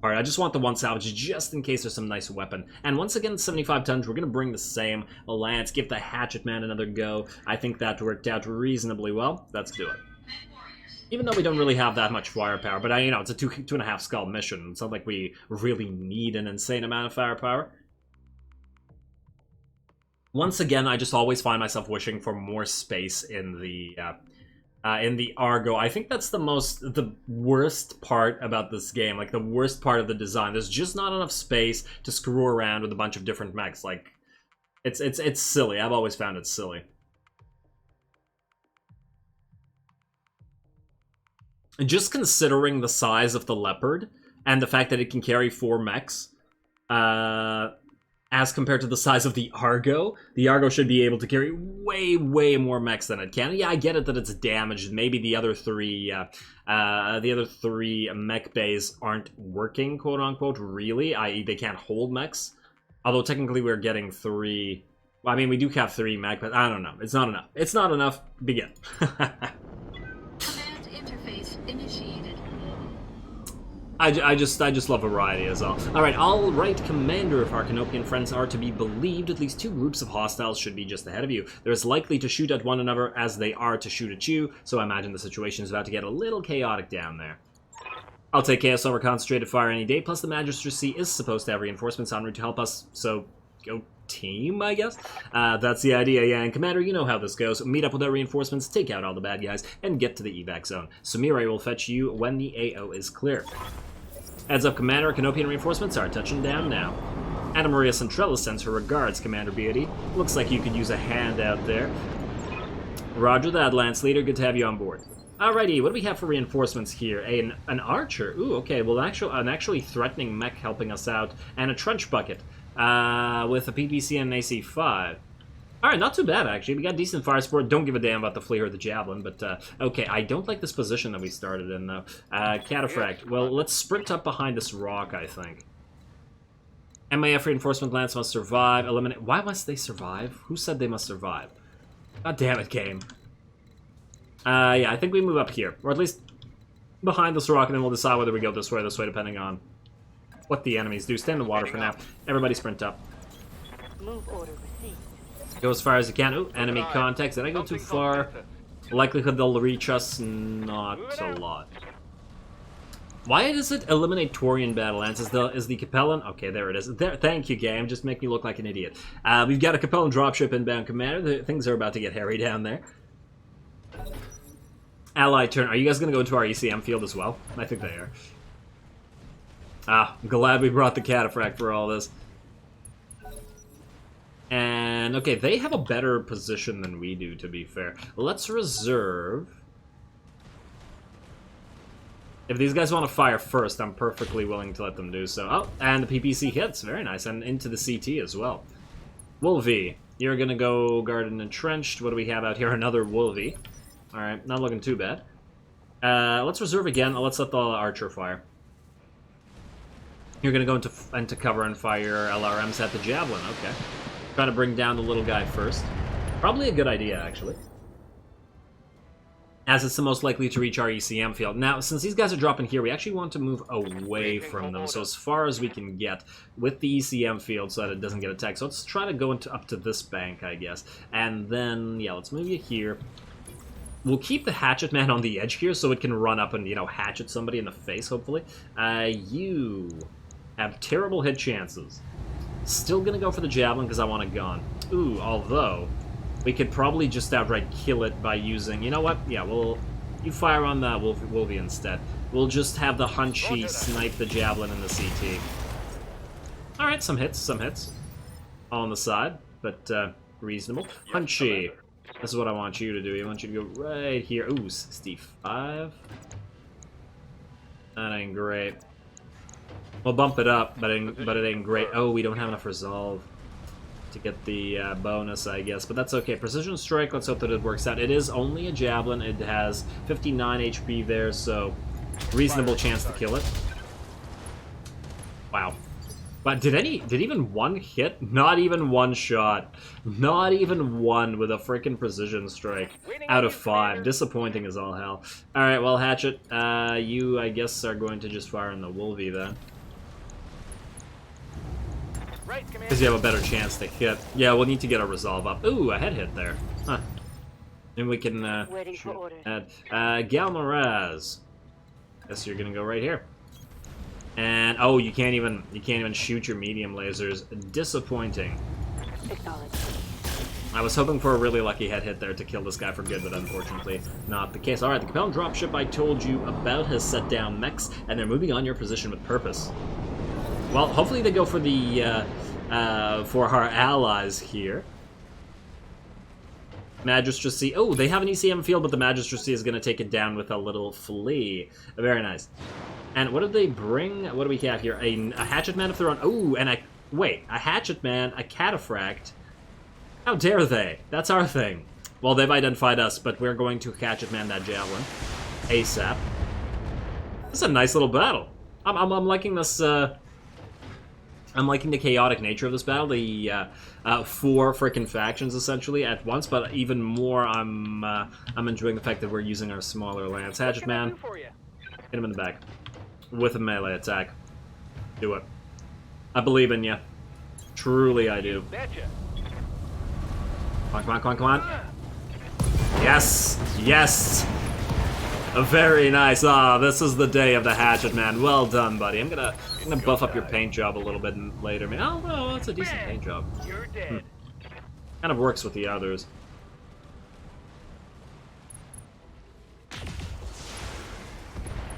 Alright, I just want the 1 salvage just in case there's some nice weapon. And once again, 75 tons, we're going to bring the same lance, give the hatchet man another go. I think that worked out reasonably well. Let's do it. Even though we don't really have that much firepower, but you know, it's a 2.5 skull mission. It's not like we really need an insane amount of firepower. Once again, I just always find myself wishing for more space in the Argo. I think that's the worst part about this game, like the worst part of the design. There's just not enough space to screw around with a bunch of different mechs. Like, it's silly. I've always found it silly. Just considering the size of the Leopard and the fact that it can carry 4 mechs, as compared to the size of the Argo should be able to carry way more mechs than it can. Yeah, I get it that it's damaged. Maybe the other 3 mech bays aren't working, quote unquote, really, i.e. they can't hold mechs. Although technically we're getting 3... Well, I mean, we do have 3 mag, but I don't know. It's not enough. It's not enough. Begin. Command interface initiated. I just love variety as all. All right, Commander. If our Canopian friends are to be believed, at least 2 groups of hostiles should be just ahead of you. They're as likely to shoot at one another as they are to shoot at you, so I imagine the situation is about to get a little chaotic down there. I'll take Chaos over Concentrated Fire any day, plus the Magistracy is supposed to have reinforcements en route to help us, so go team, I guess? That's the idea, yeah, and Commander, you know how this goes. Meet up with our reinforcements, take out all the bad guys, and get to the evac zone. Sumire will fetch you when the AO is clear. Heads up, Commander. Canopian reinforcements are touching down now. Anna Maria Centrella sends her regards, Commander Beatty. Looks like you could use a hand out there. Roger that, Lance Leader. Good to have you on board. Alrighty, what do we have for reinforcements here? An archer. Ooh, okay. Well, an actually threatening mech helping us out, and a trench bucket with a PPC and an AC-5. Alright, not too bad, actually. We got decent fire support. Don't give a damn about the flea or the javelin, but, okay, I don't like this position that we started in, though. Cataphract. Well, let's sprint up behind this rock, I think. MAF reinforcement lance must survive. Eliminate... Why must they survive? Who said they must survive? God damn it, game. Yeah, I think we move up here. Or at least behind this rock, and then we'll decide whether we go this way or this way, depending on what the enemies do. Stay in the water for now. Everybody sprint up. Move order received. Go as far as you can. Ooh, enemy contacts. Did I go too far? Likelihood they'll reach us? Not a lot. Why does it eliminate Torian battle lance? Is the Capellan? Okay, there it is. There, thank you, game. Just make me look like an idiot. We've got a Capellan dropship inbound, Commander. Things are about to get hairy down there. Allied turn. Are you guys going to go into our ECM field as well? I think they are. I'm glad we brought the Cataphract for all this. And, okay, they have a better position than we do, to be fair. Let's reserve. If these guys want to fire first, I'm perfectly willing to let them do so. Oh, and the PPC hits. Very nice. And into the CT as well. Wolvie, you're going to go guard and entrenched. What do we have out here? Another Wolvie. Alright, not looking too bad. Let's reserve again. Let's let the archer fire. You're going to go into cover and fire LRMs at the javelin. Okay. Trying to bring down the little guy first. Probably a good idea, actually. As it's the most likely to reach our ECM field. Now, since these guys are dropping here, we actually want to move away from them. So as far as we can get with the ECM field so that it doesn't get attacked. So let's try to go up to this bank, I guess. And then, yeah, let's move you here. We'll keep the hatchet man on the edge here so it can run up and, you know, hatchet somebody in the face, hopefully. You have terrible hit chances. Still gonna go for the javelin because I want a gun. Ooh, although we could probably just outright kill it by using... You know what? Yeah, you fire on the Wolvie instead. We'll just have the Hunchy snipe the javelin in the CT. Alright, some hits. All on the side, but reasonable. Hunchy. This is what I want you to do. I want you to go right here. Ooh, 65. That ain't great. We'll bump it up, but it ain't great. Oh, we don't have enough resolve to get the bonus, I guess. But that's okay. Precision strike, let's hope that it works out. It is only a javelin. It has 59 HP there, so reasonable chance to kill it. Wow. But did even one hit? Not even one shot. Not even one with a freaking precision strike out of 5. Disappointing as all hell. Alright, well, Hatchet, you, I guess, are going to just fire on the Wolvie then. Because you have a better chance to hit. Yeah, we'll need to get a resolve up. Ooh, a head hit there. Huh. And we can, Waiting for orders. Galmaraz. Guess you're gonna go right here. And oh, you can't even shoot your medium lasers. Disappointing. Acknowledged. I was hoping for a really lucky head hit there to kill this guy for good, but unfortunately not the case. Alright, the Capellan dropship I told you about has set down mechs, and they're moving on your position with purpose. Well, hopefully they go for the for our allies here. Magistracy. Oh, they have an ECM field, but the Magistracy is going to take it down with a little flea. Very nice. And what did they bring? What do we have here? A hatchet man if they're on... Oh, and a hatchet man, a cataphract. How dare they? That's our thing. Well, they've identified us, but we're going to hatchet man that javelin. ASAP. This is a nice little battle. I'm liking this, I'm liking the chaotic nature of this battle, the 4 frickin' factions essentially at once, but even more I'm enjoying the fact that we're using our smaller lance. Hatchet man, hit him in the back with a melee attack. Do it. I believe in you. Truly I do. Come on, come on, come on, come on. Yes! Yes! Very nice. Ah, this is the day of the hatchet man. Well done, buddy. I'm gonna buff up your paint job a little bit later, man. Oh, well, that's a decent paint job. You're dead. Kind of works with the others.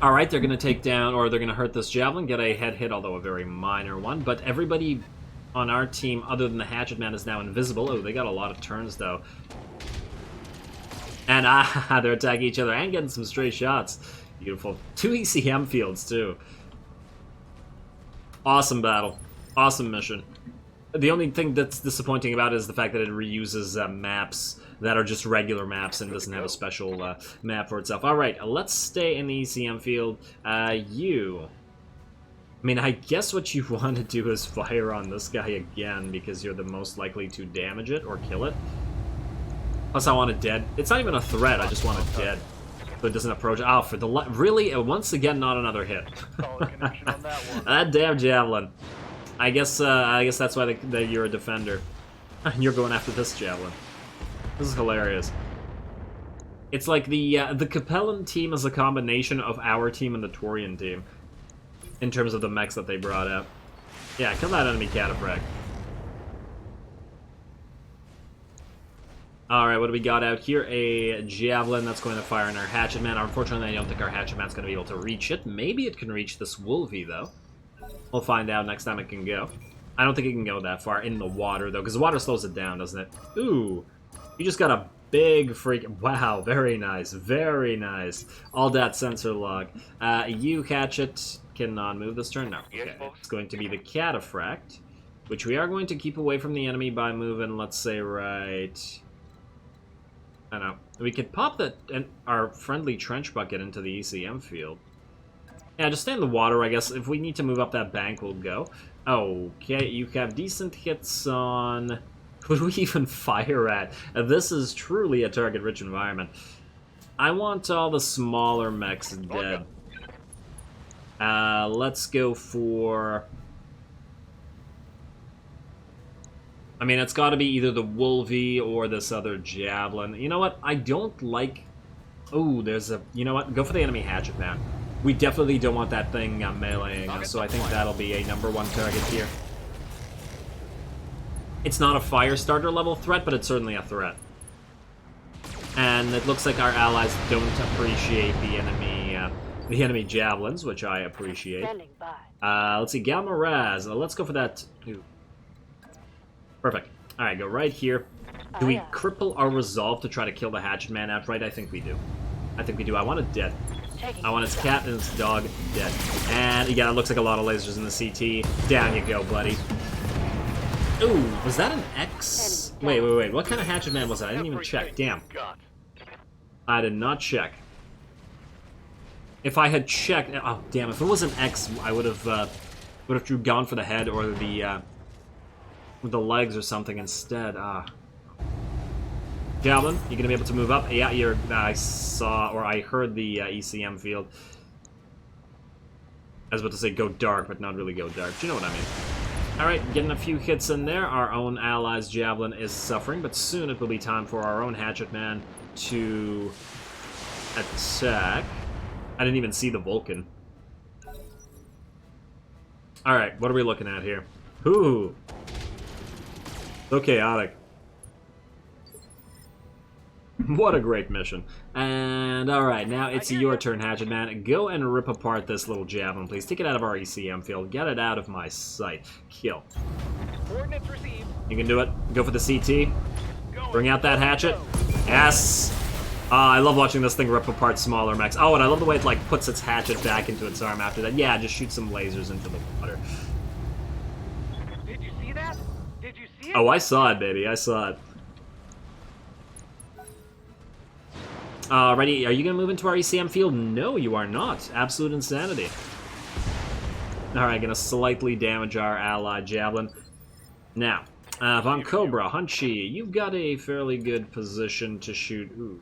Alright, they're gonna take down, or they're gonna hurt this javelin, get a head hit, although a very minor one, but everybody on our team, other than the hatchet man, is now invisible. Oh, they got a lot of turns, though. And they're attacking each other and getting some stray shots. Beautiful. 2 ECM fields, too. Awesome battle. Awesome mission. The only thing that's disappointing about it is the fact that it reuses maps that are just regular maps and doesn't have a special map for itself. Alright, let's stay in the ECM field. You... I mean, I guess what you want to do is fire on this guy again, because you're the most likely to damage it or kill it. Plus, I want it dead. It's not even a threat, I just want it dead. So it doesn't approach. Oh, for the really, once again, not another hit. That damn javelin. I guess that's why you're a defender. You're going after this javelin. This is hilarious. It's like the Capellan team is a combination of our team and the Torian team. In terms of the mechs that they brought out. Yeah, kill that enemy cataphract. Alright, what do we got out here? A javelin that's going to fire on our hatchet man. Unfortunately, I don't think our hatchet man's going to be able to reach it. Maybe it can reach this wolvie, though. We'll find out next time it can go. I don't think it can go that far in the water, though, because the water slows it down, doesn't it? Ooh, you just got a big freak. Wow, very nice, very nice. All that sensor log. You, hatchet, cannot move this turn. No, okay. It's going to be the cataphract, which we are going to keep away from the enemy by moving, let's say, right... I don't know. We could pop our friendly trench bucket into the ECM field. Yeah, just stay in the water, I guess. If we need to move up that bank, we'll go. Okay, you have decent hits on... Who do we even fire at? This is truly a target-rich environment. I want all the smaller mechs dead. Let's go for... I mean, it's got to be either the wolvie or this other javelin. You know what? I don't like... Oh, there's a... You know what? Go for the enemy hatchet man. We definitely don't want that thing meleeing us, so I think that'll be a #1 target here. It's not a fire starter level threat, but it's certainly a threat. And it looks like our allies don't appreciate the enemy javelins, which I appreciate. Let's see, Gamma Raz. Let's go for that. Ooh. Perfect. Alright, go right here. Do we cripple our resolve to try to kill the hatchet man outright? I think we do. I think we do. I want it dead. I want its cat and its dog dead. And, yeah, it looks like a lot of lasers in the CT. Down you go, buddy. Ooh, was that an X? Wait. What kind of hatchet man was that? I didn't even check. Damn. I did not check. If I had checked... Oh, damn. If it was an X, I would have gone for the head or the... with the legs or something instead. Javelin, you gonna be able to move up? Yeah, I saw, or I heard the ECM field. I was about to say go dark, but not really go dark. Do you know what I mean? Alright, getting a few hits in there. Our own ally's javelin is suffering, but soon it will be time for our own hatchet man to attack. I didn't even see the Vulcan. Alright, what are we looking at here? Ooh. So chaotic. What a great mission. And alright, now it's your turn, Hatchet Man. Go and rip apart this little javelin, please. Take it out of our ECM field. Get it out of my sight. Kill. Coordinates received. You can do it. Go for the CT. Bring out that hatchet. Yes! I love watching this thing rip apart smaller mechs. Oh, and I love the way it, like, puts its hatchet back into its arm after that. Yeah, just shoot some lasers into the water. Did you see that? Did you see it? Oh, I saw it, baby. I saw it. Ready? Are you going to move into our ECM field? No, you are not. Absolute insanity. Alright, gonna slightly damage our ally Javelin. Now, Von Cobra, Hunchy, you've got a fairly good position to shoot. Ooh.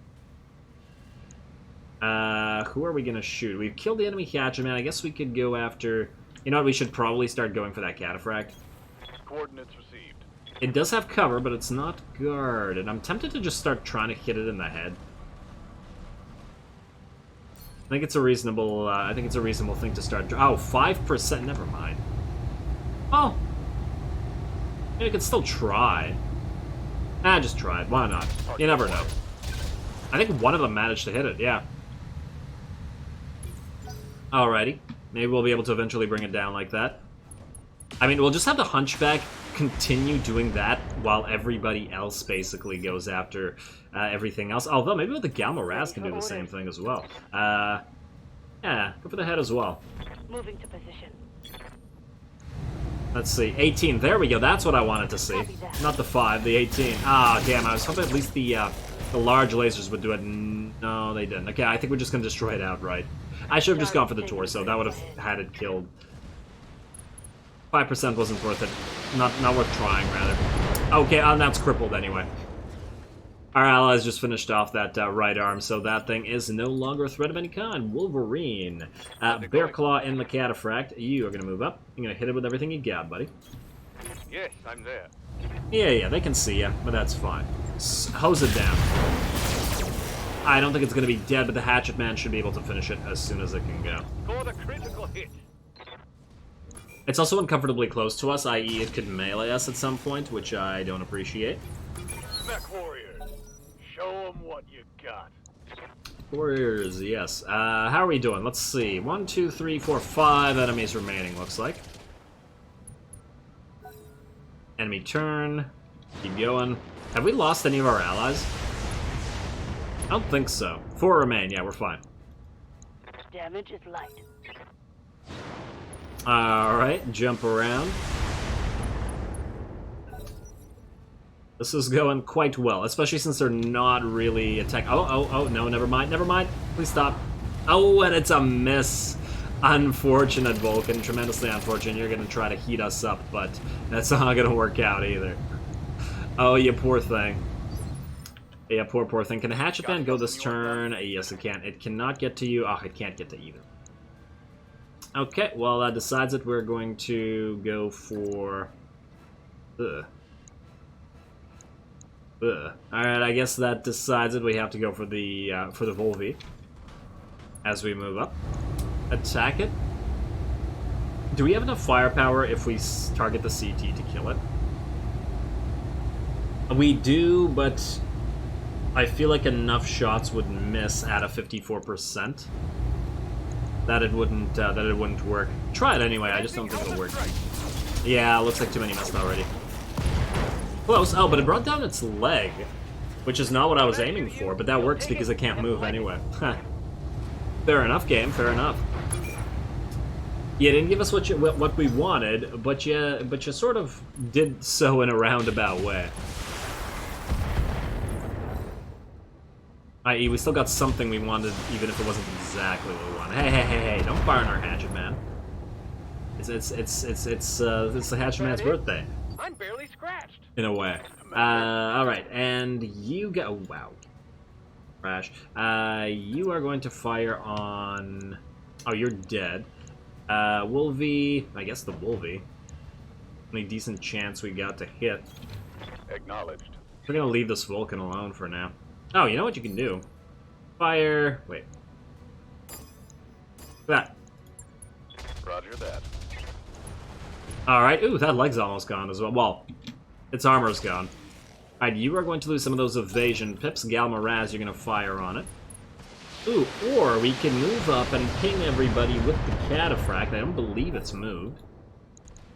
Who are we gonna shoot? We've killed the enemy Hatchetman. I guess we could go after... You know what, we should probably start going for that Cataphract. Coordinates received. It does have cover, but it's not guard, and I'm tempted to just start trying to hit it in the head. I think it's a reasonable. I think it's a reasonable thing to start. Oh, 5%. Never mind. Oh, you could still try. Just try it. Why not? You never know. I think one of them managed to hit it. Yeah. Alrighty. Maybe we'll be able to eventually bring it down like that. I mean, we'll just have the Hunchback continue doing that while everybody else basically goes after everything else. Although, maybe with the Galma Raz can do the same thing as well. Yeah, go for the head as well. Moving to position. Let's see, 18. There we go. That's what I wanted to see. Not the 5, the 18. Ah, damn, I was hoping at least the large lasers would do it. No, they didn't. Okay, I think we're just going to destroy it outright. I should have just gone for the torso. That would have had it killed. 5% wasn't worth it. Not worth trying, rather. Okay, that's crippled anyway. Our allies just finished off that right arm, so that thing is no longer a threat of any kind. Wolverine. Bear Claw in the Cataphract. You are going to move up. You're going to hit it with everything you got, buddy. Yes, I'm there. Yeah, they can see you, but that's fine. Hose it down. I don't think it's going to be dead, but the Hatchet Man should be able to finish it as soon as it can go. Score the critical hit. It's also uncomfortably close to us, i.e. it could melee us at some point, which I don't appreciate. Mech warriors, show them what you got. Warriors, yes. How are we doing? Let's see. 1, 2, 3, 4, 5 enemies remaining, looks like. Enemy turn. Keep going. Have we lost any of our allies? I don't think so. 4 remain. Yeah, we're fine. Damage is light. Alright, jump around. This is going quite well, especially since they're not really attacking. Oh, no, never mind. Please stop. Oh, and it's a miss. Unfortunate, Vulcan. Tremendously unfortunate. You're going to try to heat us up, but that's not going to work out either. Oh, you poor thing. Yeah, poor thing. Can the Hatchet Man go this turn? Yes, it can. It cannot get to you. Oh, it can't get to either. Okay, well, that decides it. We're going to go for... Alright, I guess that decides it. We have to go for the Volvi. As we move up. Attack it. Do we have enough firepower if we target the CT to kill it? We do, but I feel like enough shots would miss at a 54%. That it wouldn't work. Try it anyway, I just don't think it'll work. Yeah, looks like too many missed already. Close. Oh, but it brought down its leg, which is not what I was aiming for, but that works because it can't move anyway. Fair enough, game, fair enough. You didn't give us what we wanted, but you sort of did so in a roundabout way. I.e., we still got something we wanted, even if it wasn't exactly what we wanted. Hey, don't fire on our Hatchet Man. It's the Hatchet Man's birthday. I'm barely scratched. In a way. Alright, and you go... Oh, wow. Crash. You are going to fire on... Oh, you're dead. Wolvie... I guess the Wolvie. Only decent chance we got to hit. Acknowledged. We're gonna leave this Vulcan alone for now. Oh, you know what you can do? Fire... Wait. That. Roger that. Alright, ooh, that leg's almost gone as well. Well, its armor's gone. Alright, you are going to lose some of those evasion pips. Galma Raz, you're going to fire on it. Ooh, or we can move up and ping everybody with the Cataphract. I don't believe it's moved.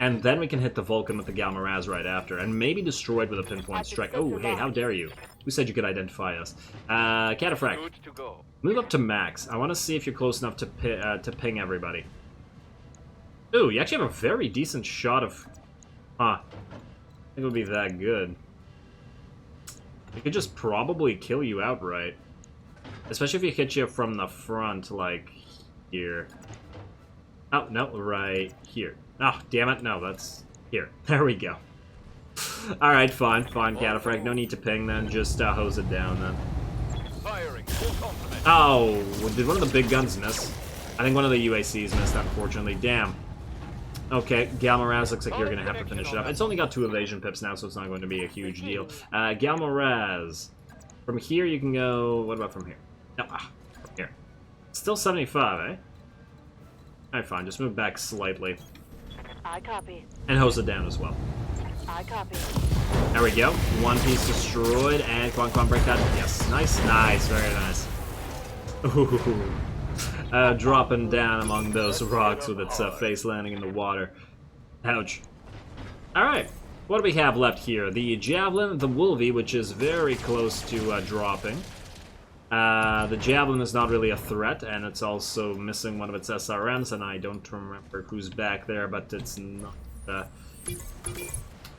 And then we can hit the Vulcan with the Galma Raz right after, and maybe destroy it with a pinpoint strike. Oh, hey, how dare you? Who said you could identify us? Cataphract, Good to go. move up to max. I want to see if you're close enough to ping everybody. Ooh, you actually have a very decent shot of... Huh. I think it would be that good. It could just probably kill you outright. Especially if he hit you from the front, like, here. Oh, no, right here. Oh, damn it. No, that's here. There we go. Alright, fine, Cataphragm. No need to ping then. Just hose it down then. Firing. Full complement. Oh, did one of the big guns miss? I think one of the UACs missed, unfortunately. Damn. Okay, Galmaraz, looks like you're going to have to finish it up. It's only got 2 evasion pips now, so it's not going to be a huge deal. Galmaraz. From here, you can go... What about from here? No, from here. Still 75, eh? Alright, fine. Just move back slightly. I copy. And hose it down as well. I copy. There we go. One piece destroyed, and come on, break that. Yes, nice, very nice. Ooh. Dropping down among those rocks with its face landing in the water. Ouch. Alright, what do we have left here? The Javelin, the Wolvie, which is very close to dropping. The Javelin is not really a threat, and it's also missing one of its SRMs, and I don't remember who's back there, but it's not...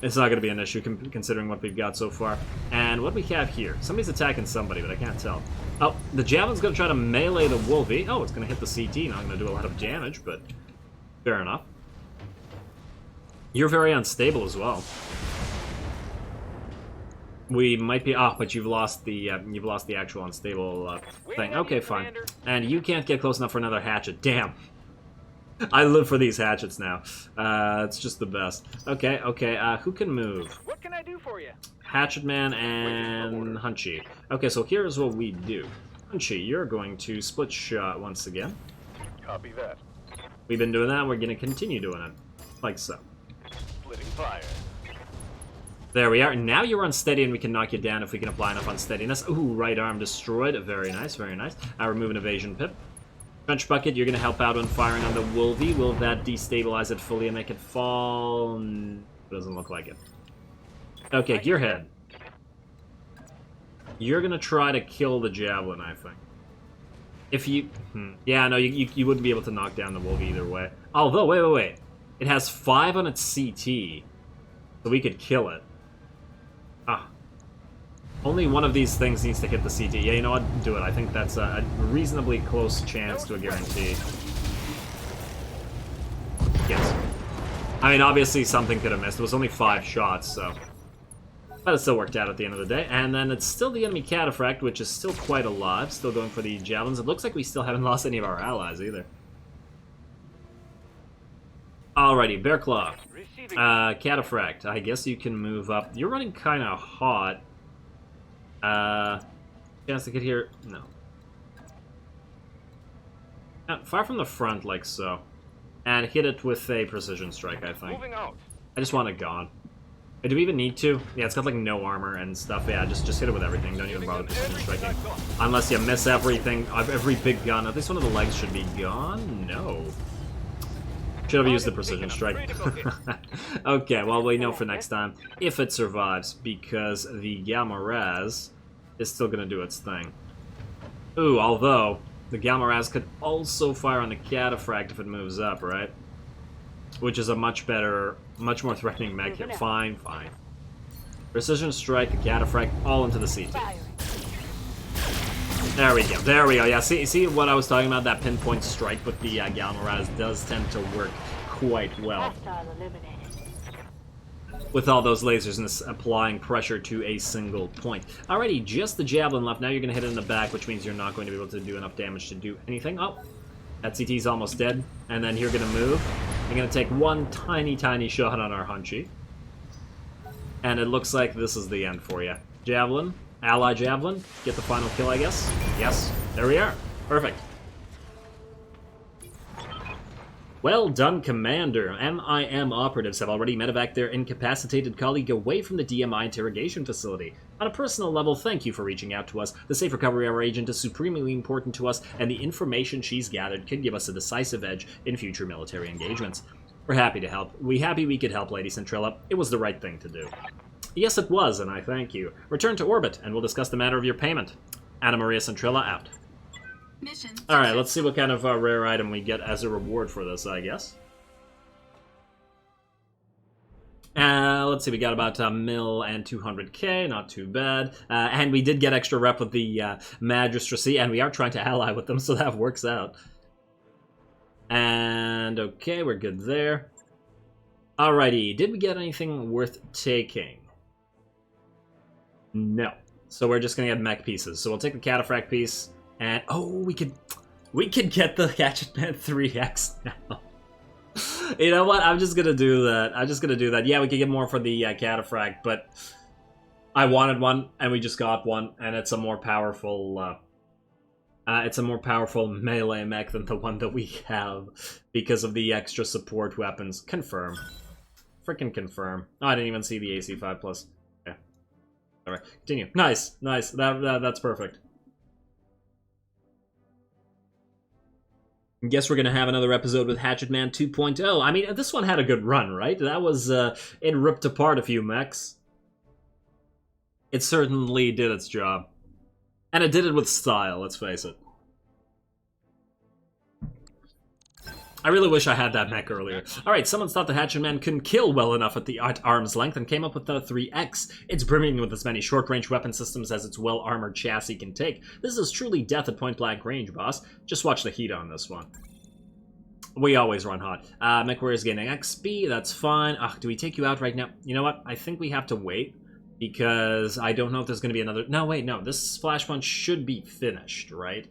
It's not going to be an issue, considering what we've got so far. And what do we have here? Somebody's attacking somebody, but I can't tell. Oh, the Javelin's going to try to melee the Wolvie. Oh, it's going to hit the CT. Not going to do a lot of damage, but fair enough. You're very unstable as well. We might be... Oh, but you've lost the actual unstable thing. Okay, fine. And you can't get close enough for another hatchet. Damn. I live for these hatchets now. It's just the best. Okay, who can move? What can I do for you? Hatchet Man and Hunchy. Okay, so here's what we do. Hunchy, you're going to split shot once again. Copy that. We've been doing that, we're going to continue doing it. Like so. Splitting fire. There we are. Now you're unsteady and we can knock you down if we can apply enough unsteadiness. Ooh, right arm destroyed. Very nice, very nice. Remove an evasion pip. Trench Bucket, you're going to help out when firing on the Wolvie. Will that destabilize it fully and make it fall? Doesn't look like it. Okay, Gearhead. You're going to try to kill the Javelin, I think. If you... Yeah, no, you wouldn't be able to knock down the Wolvie either way. Although, wait. It has 5 on its CT. So we could kill it. Only one of these things needs to hit the CT. Yeah, you know what? Do it. I think that's a reasonably close chance to a guarantee. Yes. I mean, obviously something could have missed. It was only 5 shots, so... But it still worked out at the end of the day. And then it's still the enemy Cataphract, which is still quite alive. Still going for the Javelins. It looks like we still haven't lost any of our allies, either. Alrighty, Bear Claw. Cataphract. I guess you can move up. You're running kind of hot. Chance to get here? No. Fire from the front, like so. And hit it with a precision strike, I think. Moving out. I just want it gone. Do we even need to? Yeah, it's got like no armor and stuff. Yeah, just hit it with everything. Don't even bother precision striking. Unless you miss everything, every big gun. At least one of the legs should be gone? No. Should have used the precision strike. Okay, well, we know for next time if it survives, because the Galmaraz is still going to do its thing. Ooh, although the Galmaraz could also fire on the Cataphract if it moves up, right? Which is a much more threatening mech here. Fine. Precision strike, the Cataphract, all into the CT. There we go. Yeah, see what I was talking about? That pinpoint strike with the Galmaraz does tend to work quite well. Hostile eliminated. With all those lasers and applying pressure to a single point. Alrighty, just the Javelin left. Now you're going to hit it in the back, which means you're not going to be able to do enough damage to do anything. Oh, that CT's almost dead. And then you're going to move. You're going to take one tiny shot on our Hunchy. And it looks like this is the end for you. Javelin. Ally Javelin, get the final kill, I guess. Yes, there we are. Perfect. Well done, Commander. MIM operatives have already medevac their incapacitated colleague away from the DMI interrogation facility. On a personal level, thank you for reaching out to us. The safe recovery of our agent is supremely important to us, and the information she's gathered could give us a decisive edge in future military engagements. We're happy to help. We're happy we could help, Lady Centrella. It was the right thing to do. Yes, it was, and I thank you. Return to orbit, and we'll discuss the matter of your payment. Anna Maria Centrella out. Mission. Alright, let's see what kind of rare item we get as a reward for this, I guess. Let's see, we got about mil and 200k, not too bad. And we did get extra rep with the magistracy, and we are trying to ally with them, so that works out. And okay, we're good there. Alrighty, did we get anything worth taking? No. So we're just gonna get mech pieces. So we'll take the cataphract piece, and oh, we could get the Hatchet Man 3X now. You know what? I'm just gonna do that. Yeah, we could get more for the cataphract, but I wanted one, and we just got one, and it's a more powerful. It's a more powerful melee mech than the one that we have because of the extra support weapons. Confirm. Freaking confirm. Oh, I didn't even see the AC5 plus. Okay. Alright, continue. Nice, nice. That's perfect. Guess we're gonna have another episode with Hatchet Man 2.0. I mean, this one had a good run, right? That was, it ripped apart a few mechs. It certainly did its job. And it did it with style, let's face it. I really wish I had that mech earlier. Alright, someone thought the Hatchet Man couldn't kill well enough at arm's length and came up with the 3X. It's brimming with as many short-range weapon systems as its well-armored chassis can take. This is truly death at point-blank range, boss. Just watch the heat on this one. We always run hot. Mech warrior's gaining XP, that's fine. Do we take you out right now? You know what? I think we have to wait, because I don't know if there's going to be another... No, wait, no. This Flashpoint should be finished, right?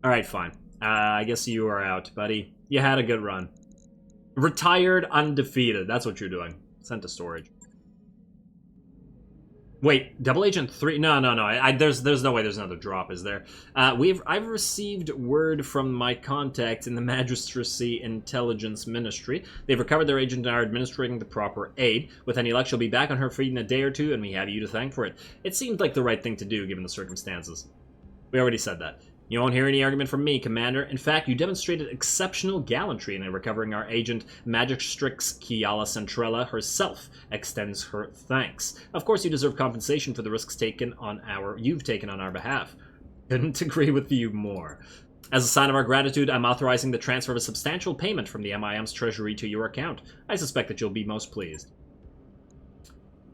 Alright, fine. I guess you are out, buddy. You had a good run. Retired undefeated. That's what you're doing. Sent to storage. Wait, Double Agent 3? No. There's no way there's another drop, is there? I've received word from my contacts in the Magistracy Intelligence Ministry. They've recovered their agent and are administering the proper aid. With any luck, she'll be back on her feet in a day or two, and we have you to thank for it. It seemed like the right thing to do, given the circumstances. We already said that. You won't hear any argument from me, Commander. In fact, you demonstrated exceptional gallantry in recovering our agent. Magistrix Kiala Centrella herself extends her thanks. Of course, you deserve compensation for the risks you've taken on our behalf. Couldn't agree with you more. As a sign of our gratitude, I'm authorizing the transfer of a substantial payment from the MIM's treasury to your account. I suspect that you'll be most pleased.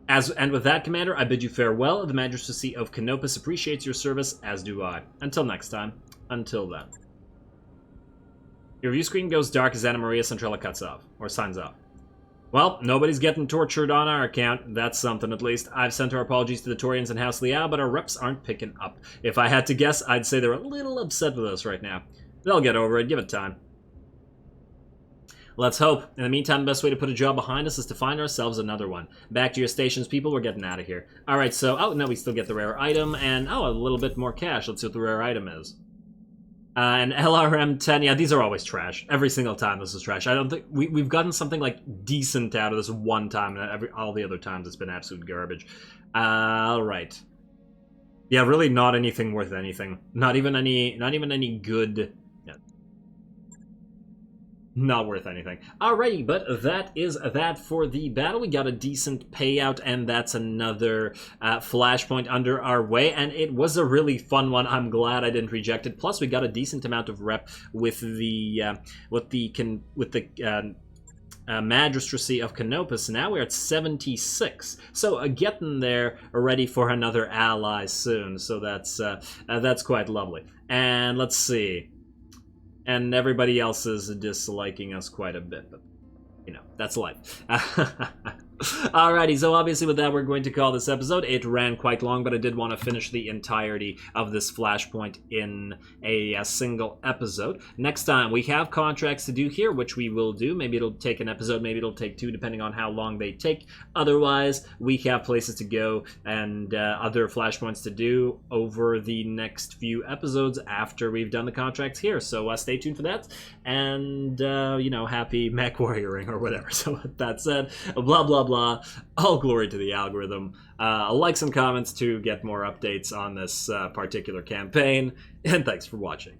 And with that, Commander, I bid you farewell. The Magistracy of Canopus appreciates your service, as do I. Until next time. Until then. Your view screen goes dark as Anna Maria Centrella cuts off. Or signs off. Well, nobody's getting tortured on our account. That's something, at least. I've sent our apologies to the Torians and House Liao, but our reps aren't picking up. If I had to guess, I'd say they're a little upset with us right now. They'll get over it. Give it time. Let's hope. In the meantime, the best way to put a job behind us is to find ourselves another one. Back to your stations, people. We're getting out of here. Alright, so... Oh, no, we still get the rare item, and... Oh, a little bit more cash. Let's see what the rare item is. An LRM-10. Yeah, these are always trash. Every single time this is trash. I don't think... We've gotten something, like, decent out of this one time, and all the other times it's been absolute garbage. Alright. Yeah, really not anything worth anything. Not even any good... Not worth anything. Alrighty, but that is that for the battle. We got a decent payout, and that's another Flashpoint under our way, and it was a really fun one. I'm glad I didn't reject it. Plus, we got a decent amount of rep with the Magistracy of Canopus. Now we're at 76, so getting there, ready for another ally soon. So that's quite lovely. And let's see. And everybody else is disliking us quite a bit, but, you know, that's life. Alrighty, so obviously with that, we're going to call this episode. It ran quite long, but I did want to finish the entirety of this Flashpoint in a single episode. Next time, we have contracts to do here, which we will do. Maybe it'll take an episode, maybe it'll take two, depending on how long they take. Otherwise, we have places to go and other Flashpoints to do over the next few episodes after we've done the contracts here. So stay tuned for that, and, you know, happy mech warrioring or whatever. So with that said, blah, blah, blah. All glory to the algorithm. Likes and comments to get more updates on this particular campaign, and thanks for watching.